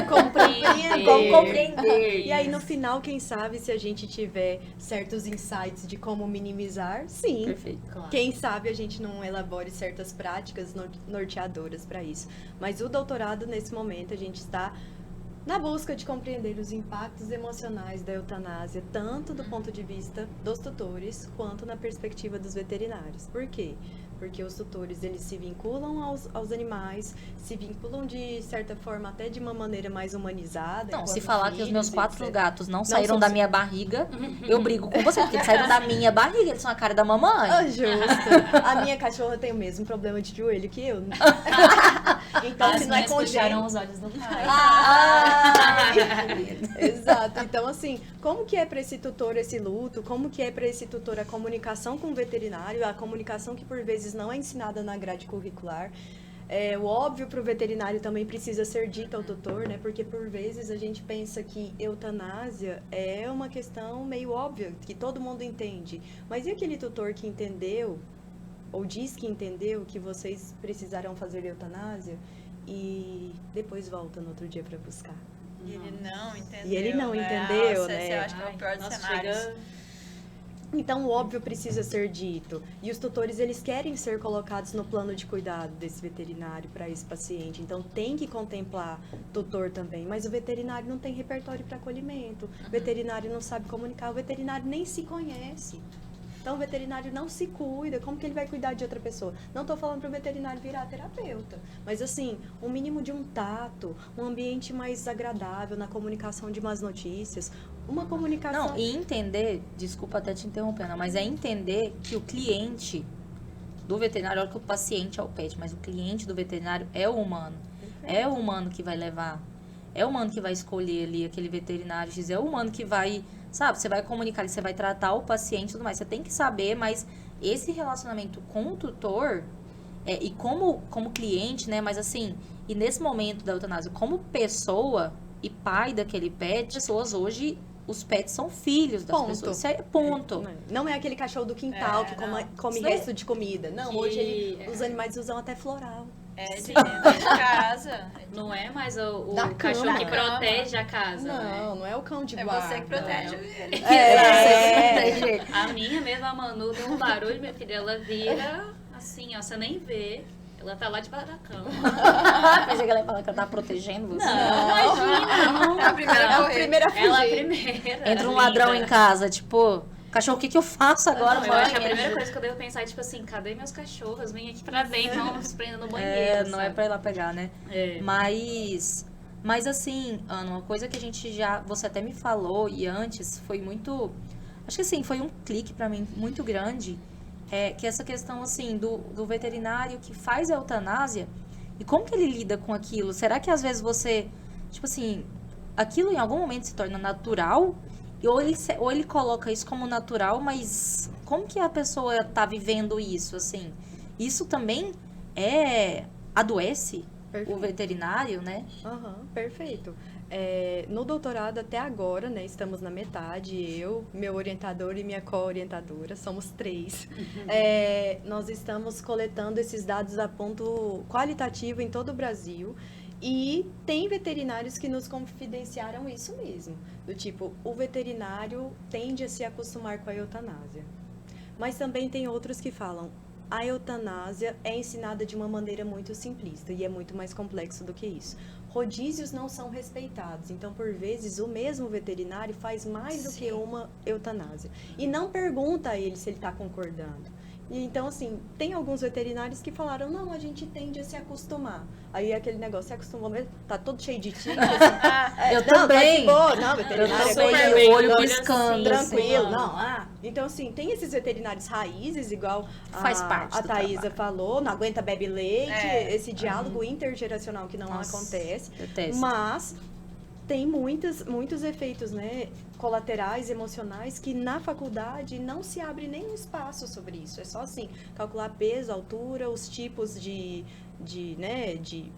Compreender. Como compreender. E aí, no final, quem sabe, se a gente tiver certos insights de como minimizar, sim. Perfeito. Claro. Quem sabe a gente não elabore certas práticas norteadoras para isso. Mas o doutorado, nesse momento, a gente está na busca de compreender os impactos emocionais da eutanásia, tanto do ponto de vista dos tutores, quanto na perspectiva dos veterinários. Por quê? Porque os tutores, eles se vinculam aos animais, se vinculam de certa forma até de uma maneira mais humanizada. Não, se enquanto falar que os filhos, meus 4 etc. gatos não saíram são- da minha barriga, eu brigo com você, porque eles saíram da minha barriga, eles são a cara da mamãe. Ah, justo. A minha cachorra tem o mesmo problema de joelho que eu. Então, As se não é minhas congênito... puxaram os olhos do pai. Exato. Então, assim, como que é para esse tutor esse luto? Como que é para esse tutor a comunicação com o veterinário? A comunicação que, por vezes, não é ensinada na grade curricular. O óbvio para o veterinário também precisa ser dito ao tutor, né? Porque, por vezes, a gente pensa que eutanásia é uma questão meio óbvia, que todo mundo entende. Mas e aquele tutor que entendeu, ou diz que entendeu, que vocês precisarão fazer eutanásia e depois volta no outro dia para buscar? E ele não entendeu. E ele não né? entendeu, Nossa, né? esse eu acho que é o pior dos Nossa, cenários. chega- Então, o óbvio precisa ser dito. E os tutores, eles querem ser colocados no plano de cuidado desse veterinário para esse paciente. Então, tem que contemplar tutor também. Mas o veterinário não tem repertório para acolhimento. O veterinário não sabe comunicar. O veterinário nem se conhece. Então, o veterinário não se cuida, como que ele vai cuidar de outra pessoa? Não estou falando para o veterinário virar terapeuta, mas assim, um mínimo de um tato, um ambiente mais agradável na comunicação de más notícias, uma comunicação... Não, e entender, desculpa até te interrompendo, mas é entender que o cliente do veterinário, olha que o paciente é o pet, mas o cliente do veterinário é o humano. É o humano que vai levar, é o humano que vai escolher ali aquele veterinário X, é o humano que vai, sabe, você vai comunicar, você vai tratar o paciente e tudo mais. Você tem que saber, mas esse relacionamento com o tutor, e como cliente, né, mas assim, e nesse momento da eutanásia, como pessoa e pai daquele pet, pessoas hoje... Os pets são filhos das Ponto. pessoas. Isso é ponto. Não é aquele cachorro do quintal que come resto de comida. Não, hoje os animais usam até floral. De dentro de casa. Não é mais o Da cachorro cama. que protege a casa, né? Não é o cão de É guarda. você que protege ele. A minha mesmo, a Manu, deu um barulho, minha filha, ela vira assim, ó, você nem vê. Ela tá lá debaixo da cama. Pensei que ela ia falar que ela tá protegendo você. Imagina, não. É a primeira a correr. Primeira a fugir. Ela é a primeira. Entra um linda. ladrão em casa, tipo, cachorro, o que eu faço agora? Não, eu acho que a primeira coisa que eu devo pensar é, tipo assim, cadê meus cachorros? Vem aqui pra dentro, vamos prender no banheiro. Não é pra ir lá pegar, né? É. Mas assim, Ana, uma coisa que a gente você até me falou e antes foi muito, acho que assim, foi um clique pra mim muito grande, que essa questão assim do veterinário que faz a eutanásia e como que ele lida com aquilo? Será que às vezes você, tipo assim, aquilo em algum momento se torna natural? Ou ele coloca isso como natural, mas como que a pessoa tá vivendo isso, assim? Isso também adoece Perfeito. o veterinário, né? Perfeito. No doutorado até agora, né, estamos na metade, eu, meu orientador e minha co-orientadora, somos 3. Nós estamos coletando esses dados a ponto qualitativo em todo o Brasil. E tem veterinários que nos confidenciaram isso mesmo. Do tipo, o veterinário tende a se acostumar com a eutanásia. Mas também tem outros que falam, a eutanásia é ensinada de uma maneira muito simplista e é muito mais complexo do que isso. Rodízios não são respeitados, então por vezes o mesmo veterinário faz mais do que uma eutanásia. E não pergunta a ele se ele está concordando. E então, assim, tem alguns veterinários que falaram, não, a gente tende a se acostumar. Aí aquele negócio, se acostumou mesmo, tá todo cheio de tique. Assim, Eu não, tá também. de boa, não, veterinário Eu é também, coisa- o olho não, piscando, tranquilo, assim, não, Então, assim, tem esses veterinários raízes, igual Faz parte a do Thaisa trabalho. falou, não aguenta bebe leite, esse diálogo Uhum. intergeracional que não Nossa, acontece. detesto. Mas tem muitos efeitos, né, colaterais, emocionais, que na faculdade não se abre nenhum espaço sobre isso. É só assim, calcular peso, altura, os tipos de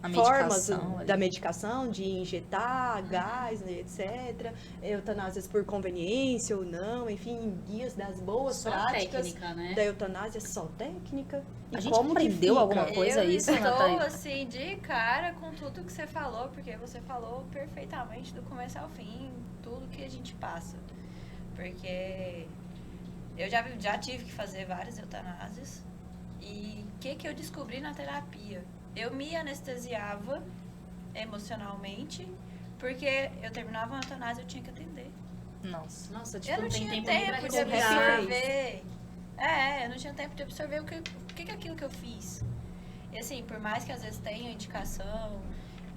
A formas medicação ali. da medicação, de injetar gás, né, etc. Eutanásias por conveniência ou não, enfim, guias das boas Só práticas técnica, né? da eutanásia, só técnica. E A gente como que aprendeu fica? alguma coisa Eu isso, estou, Natália? assim, de cara com tudo que você falou, porque você falou perfeitamente do começo ao fim, tudo que a gente passa. Porque eu já tive que fazer várias eutanásias. E o que eu descobri na terapia? Eu me anestesiava emocionalmente, porque eu terminava uma eutanásia e eu tinha que atender. Nossa. Nossa, tipo, Eu não tem tinha tempo nem pra tempo de respirar. absorver. Eu não tinha tempo de absorver o que é aquilo que eu fiz. E assim, por mais que às vezes tenha indicação,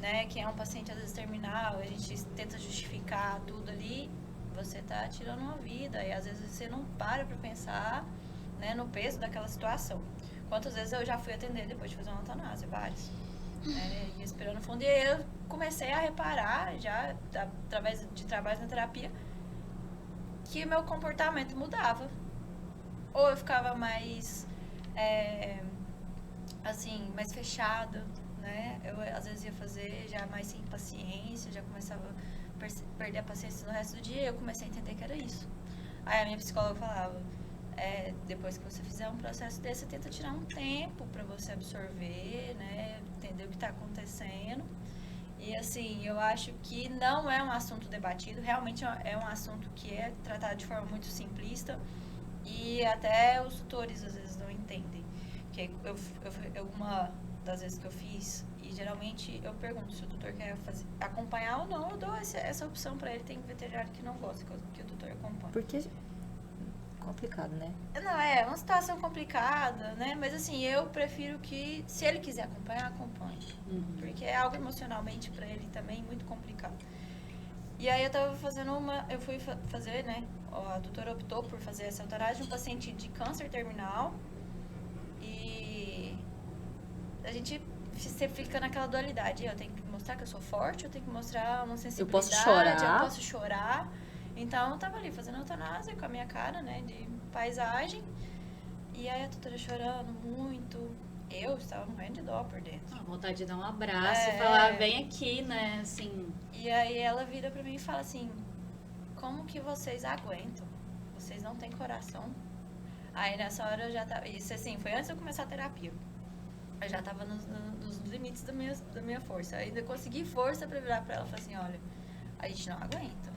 né, que é um paciente às vezes terminal, a gente tenta justificar tudo ali, você tá tirando uma vida e às vezes você não para pra pensar, né, no peso daquela situação. Quantas vezes eu já fui atender depois de fazer uma eutanásia? Várias. E respirando fundo. E aí eu comecei a reparar, já através de trabalhos na terapia, que meu comportamento mudava. Ou eu ficava mais, assim, mais fechada, né? Eu às vezes ia fazer já mais sem paciência, já começava a perder a paciência no resto do dia, e eu comecei a entender que era isso. Aí a minha psicóloga falava, depois que você fizer um processo desse, você tenta tirar um tempo para você absorver, né? Entender o que está acontecendo. E assim, eu acho que não é um assunto debatido, realmente é um assunto que é tratado de forma muito simplista e até os tutores às vezes não entendem. Que uma das vezes que eu fiz, e geralmente eu pergunto se o tutor quer acompanhar ou não, eu dou essa opção para ele. Tem veterinário que não gosta que o tutor acompanhe. Porque complicado, né? Não, é uma situação complicada, né? Mas assim, eu prefiro que, se ele quiser acompanhar, acompanhe. Porque é algo emocionalmente pra ele também muito complicado. E aí eu fui fazer, né? A doutora optou por fazer essa eutanásia de um paciente de câncer terminal. E você fica naquela dualidade. Eu tenho que mostrar que eu sou forte, eu tenho que mostrar uma sensibilidade. Eu posso chorar. Então, eu tava ali fazendo eutanásia com a minha cara, né, de paisagem. E aí a doutora chorando muito. Eu estava morrendo de dó por dentro. A vontade de dar um abraço e falar, vem aqui, né, assim... E aí ela vira pra mim e fala assim, como que vocês aguentam? Vocês não têm coração? Aí nessa hora eu já tava... Isso assim, foi antes de eu começar a terapia. Eu já tava nos limites da minha força. Eu ainda consegui força pra virar pra ela e falar assim, olha, a gente não aguenta.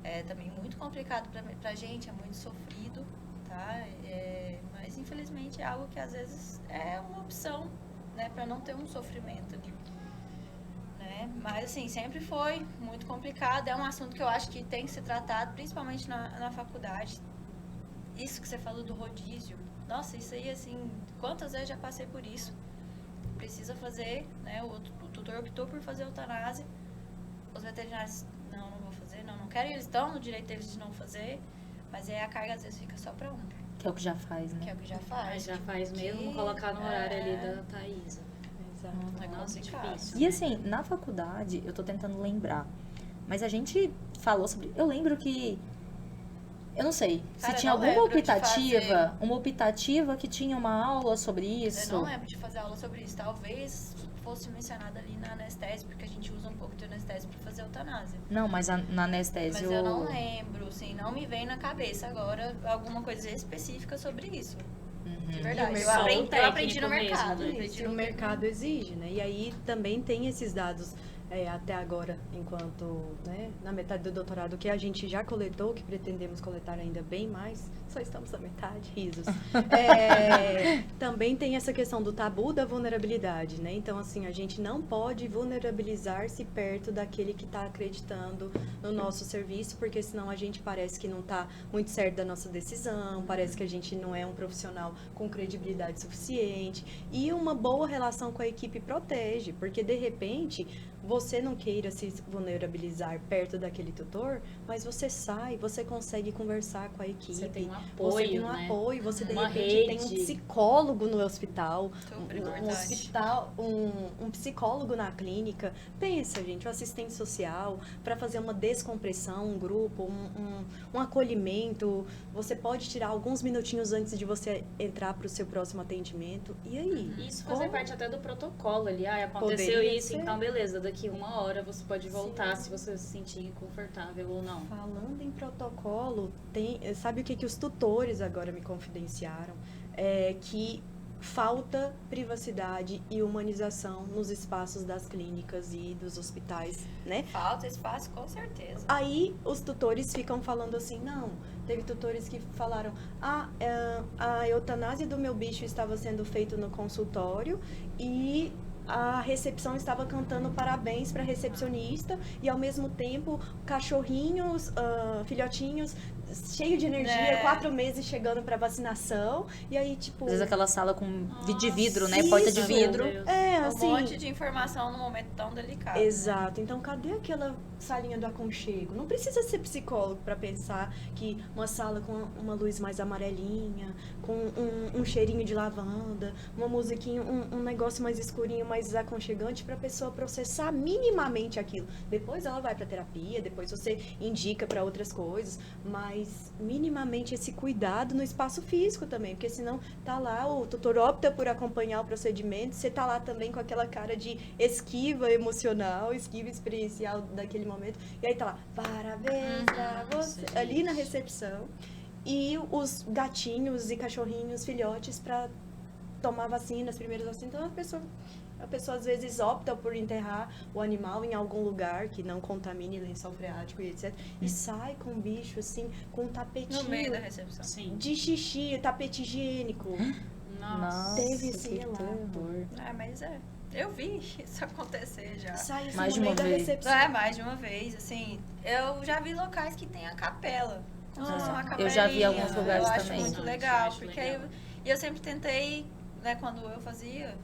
É também muito complicado pra gente, é muito sofrido, tá? Mas infelizmente é algo que às vezes é uma opção, né? Pra não ter um sofrimento ali. Né? Mas assim, sempre foi muito complicado. É um assunto que eu acho que tem que ser tratado, principalmente na faculdade. Isso que você falou do rodízio. Nossa, isso aí assim, quantas vezes já passei por isso? Precisa fazer, né? O tutor optou por fazer eutanásia. Os veterinários, não vou fazer, não quero. Eles estão no direito deles de não fazer, mas aí a carga às vezes fica só pra um. Que é o que já faz, né? Que é o que já faz. Já faz mesmo colocar no horário ali da Thaísa. Exato. Nossa, difícil. E assim, na faculdade, eu tô tentando lembrar, mas a gente falou sobre... Eu lembro que... Eu não sei, Cara, se tinha eu não alguma lembro de optativa, uma optativa que tinha uma aula sobre isso. Eu não lembro de fazer aula sobre isso. Talvez fosse mencionado ali na anestese, porque a gente usa um pouco de anestese pra fazer eutanásia. Não, mas na anestésio... Mas eu não lembro, assim, não me vem na cabeça agora alguma coisa específica sobre isso. De verdade. E o Eu aprendi no técnico mesmo, mercado. né? aprendi O mercado exige, né? E aí também tem esses dados até agora, enquanto, né, na metade do doutorado, que a gente já coletou, que pretendemos coletar ainda bem mais, só estamos na metade, risos. Também tem essa questão do tabu da vulnerabilidade, né? Então, assim, a gente não pode vulnerabilizar-se perto daquele que está acreditando no nosso serviço, porque senão a gente parece que não está muito certo da nossa decisão, parece que a gente não é um profissional com credibilidade suficiente. E uma boa relação com a equipe protege, porque de repente você não queira se vulnerabilizar perto daquele tutor, mas você sai, você consegue conversar com a equipe. Você tem um apoio, você tem um né? apoio, você de Uma repente tem um rede. psicólogo no hospital, Super um psicólogo na clínica. Pensa, gente, um assistente social para fazer uma descompressão, um grupo, um acolhimento. Você pode tirar alguns minutinhos antes de você entrar para o seu próximo atendimento. E aí? Isso fazer parte até do protocolo ali. Aconteceu Poderia isso, ser. então beleza, daqui 1 hora você pode voltar se você se sentir confortável ou não. Falando em protocolo, sabe o que os tutores agora me confidenciaram? Que falta privacidade e humanização nos espaços das clínicas e dos hospitais, né? Falta espaço, com certeza. Aí os tutores ficam falando assim, não, teve tutores que falaram, a eutanásia do meu bicho estava sendo feita no consultório e a recepção estava cantando parabéns para a recepcionista e ao mesmo tempo cachorrinhos, filhotinhos cheio de energia, 4 meses chegando para vacinação e aí tipo Às vezes aquela sala com de vidro, né? isso, Porta de vidro. assim, Um monte de informação num momento tão delicado. exato. Então, cadê aquela salinha do aconchego? Não precisa ser psicólogo para pensar que uma sala com uma luz mais amarelinha, com um cheirinho de lavanda, uma musiquinha, um negócio mais escurinho, mais aconchegante para a pessoa processar minimamente aquilo. Depois ela vai para terapia, depois você indica para outras coisas, mas minimamente esse cuidado no espaço físico também, porque senão tá lá, o tutor opta por acompanhar o procedimento, você tá lá também com aquela cara de esquiva emocional, esquiva experiencial daquele momento, e aí tá lá, parabéns pra você, ali na recepção, e os gatinhos e cachorrinhos, filhotes pra tomar vacina, as primeiras vacinas, então a pessoa às vezes opta por enterrar o animal em algum lugar que não contamine lençol freático e etc. E sai com o bicho assim, com um tapetinho No meio da recepção. Sim. de xixi, tapete higiênico. Nossa. Teve esse que relato. terror. Mas eu vi isso acontecer já. Sai assim Mais no de meio uma da vez. recepção. Mais de uma vez, assim, eu já vi locais que tem a capela. uma Eu já vi capelinha. alguns lugares Eu acho também. muito Eu legal, acho porque legal. e eu sempre tentei, né, quando eu fazia,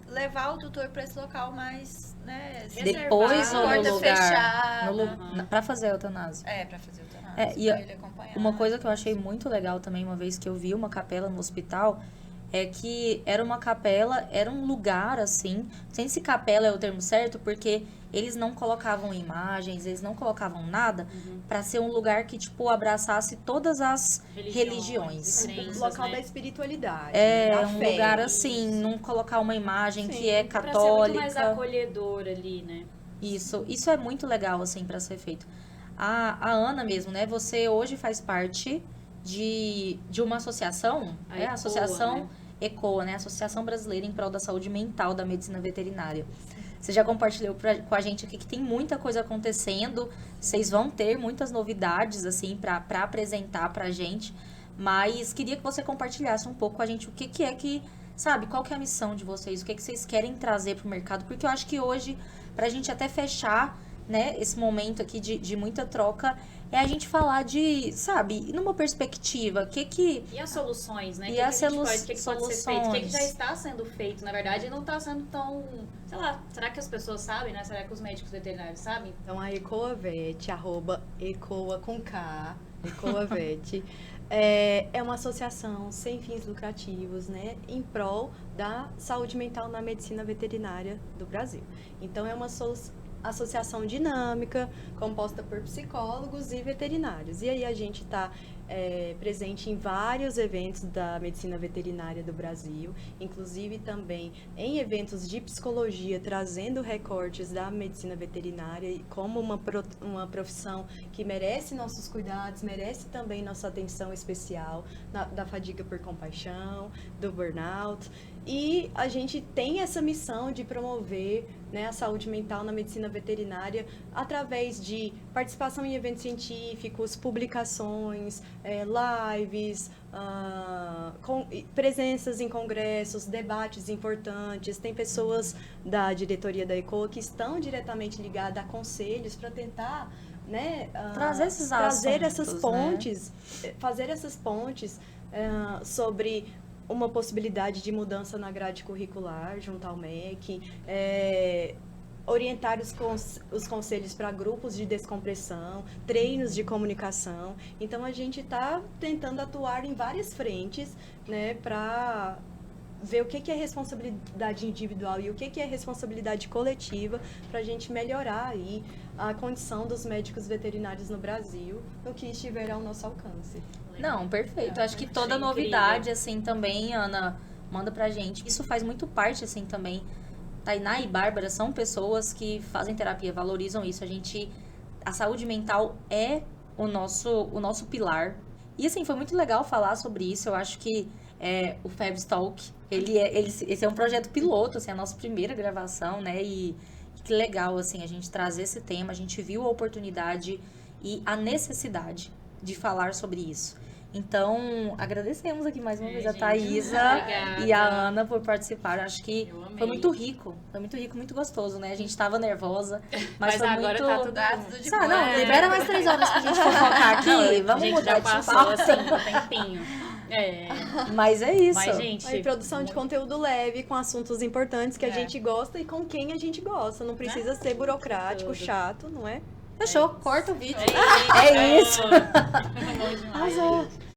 levar o tutor para esse local mais, né, Depois ou no porta lugar? fechada. Pra fazer a eutanásia. Pra fazer o E pra ele acompanhar. uma coisa que eu achei muito legal também, uma vez que eu vi uma capela no hospital, é que era uma capela, era um lugar assim, não sei se capela é o termo certo, porque eles não colocavam imagens, eles não colocavam nada pra ser um lugar que, tipo, abraçasse todas as religiões. crenças, O local né? da espiritualidade. É da um fé. lugar assim, não colocar uma imagem Sim, que é Pra ser muito mais católica. acolhedor ali, né? Isso é muito legal, assim, pra ser feito. A Ana mesmo, né? Você hoje faz parte de uma associação, A a ECOA, Associação né? ECOA, né? Associação Brasileira em Prol da Saúde Mental da Medicina Veterinária. Você já compartilhou com a gente aqui que tem muita coisa acontecendo, vocês vão ter muitas novidades, assim, pra apresentar pra gente, mas queria que você compartilhasse um pouco com a gente o que é que, sabe, qual que é a missão de vocês, o que é que vocês querem trazer pro mercado, porque eu acho que hoje, pra gente até fechar, né, esse momento aqui de muita troca, é a gente falar de, sabe, numa perspectiva, E as soluções, né? E que as a gente pode, o que pode ser feito? O que soluções. já está sendo feito? Na verdade, não está sendo tão... Sei lá, será que as pessoas sabem, né? Será que os médicos veterinários sabem? Então, a EcoaVet, @ecoa com K, EcoaVet, é uma associação sem fins lucrativos, né, em prol da saúde mental na medicina veterinária do Brasil. Então, é uma associação dinâmica, composta por psicólogos e veterinários. E aí a gente está presente em vários eventos da medicina veterinária do Brasil, inclusive também em eventos de psicologia, trazendo recortes da medicina veterinária como uma profissão que merece nossos cuidados, merece também nossa atenção especial, da fadiga por compaixão, do burnout. E a gente tem essa missão de promover, né, a saúde mental na medicina veterinária através de participação em eventos científicos, publicações, lives, presenças em congressos, debates importantes. Tem pessoas da diretoria da ECOA que estão diretamente ligadas a conselhos para tentar, né, trazer esses trazer assuntos, essas pontes, fazer essas pontes sobre uma possibilidade de mudança na grade curricular junto ao MEC, orientar os conselhos para grupos de descompressão, treinos de comunicação. Então, a gente está tentando atuar em várias frentes, né, para ver o que é responsabilidade individual e o que é responsabilidade coletiva para a gente melhorar aí a condição dos médicos veterinários no Brasil, no que estiver ao nosso alcance. Não, perfeito. Acho que toda Achei novidade, assim, também, Ana, manda pra gente. Isso faz muito parte, assim, também. Tainá e Bárbara são pessoas que fazem terapia, valorizam isso. A saúde mental é o nosso pilar. E, assim, foi muito legal falar sobre isso. Eu acho que o Fabs Talk, esse é um projeto piloto, assim, a nossa primeira gravação, né? E que legal, assim, a gente trazer esse tema. A gente viu a oportunidade e a necessidade de falar sobre isso. Então, agradecemos aqui mais uma vez a gente, Thaisa obrigada. e a Ana por participar. Acho que Eu amei. foi muito rico, muito gostoso, né? A gente tava nervosa, mas foi agora muito... tá Tudo de Sabe, boa. não, libera mais 3 horas pra gente fofocar aqui, Não, vamos a gente mudar já de passou, papo. assim, um tempinho. Mas é isso. Mas, gente... Aí, produção de conteúdo leve, com assuntos importantes que a gente gosta e com quem a gente gosta. Não precisa ser burocrático, Tudo. chato, não é? Fechou, corta o vídeo. É isso. Bom demais, Arrasou. gente.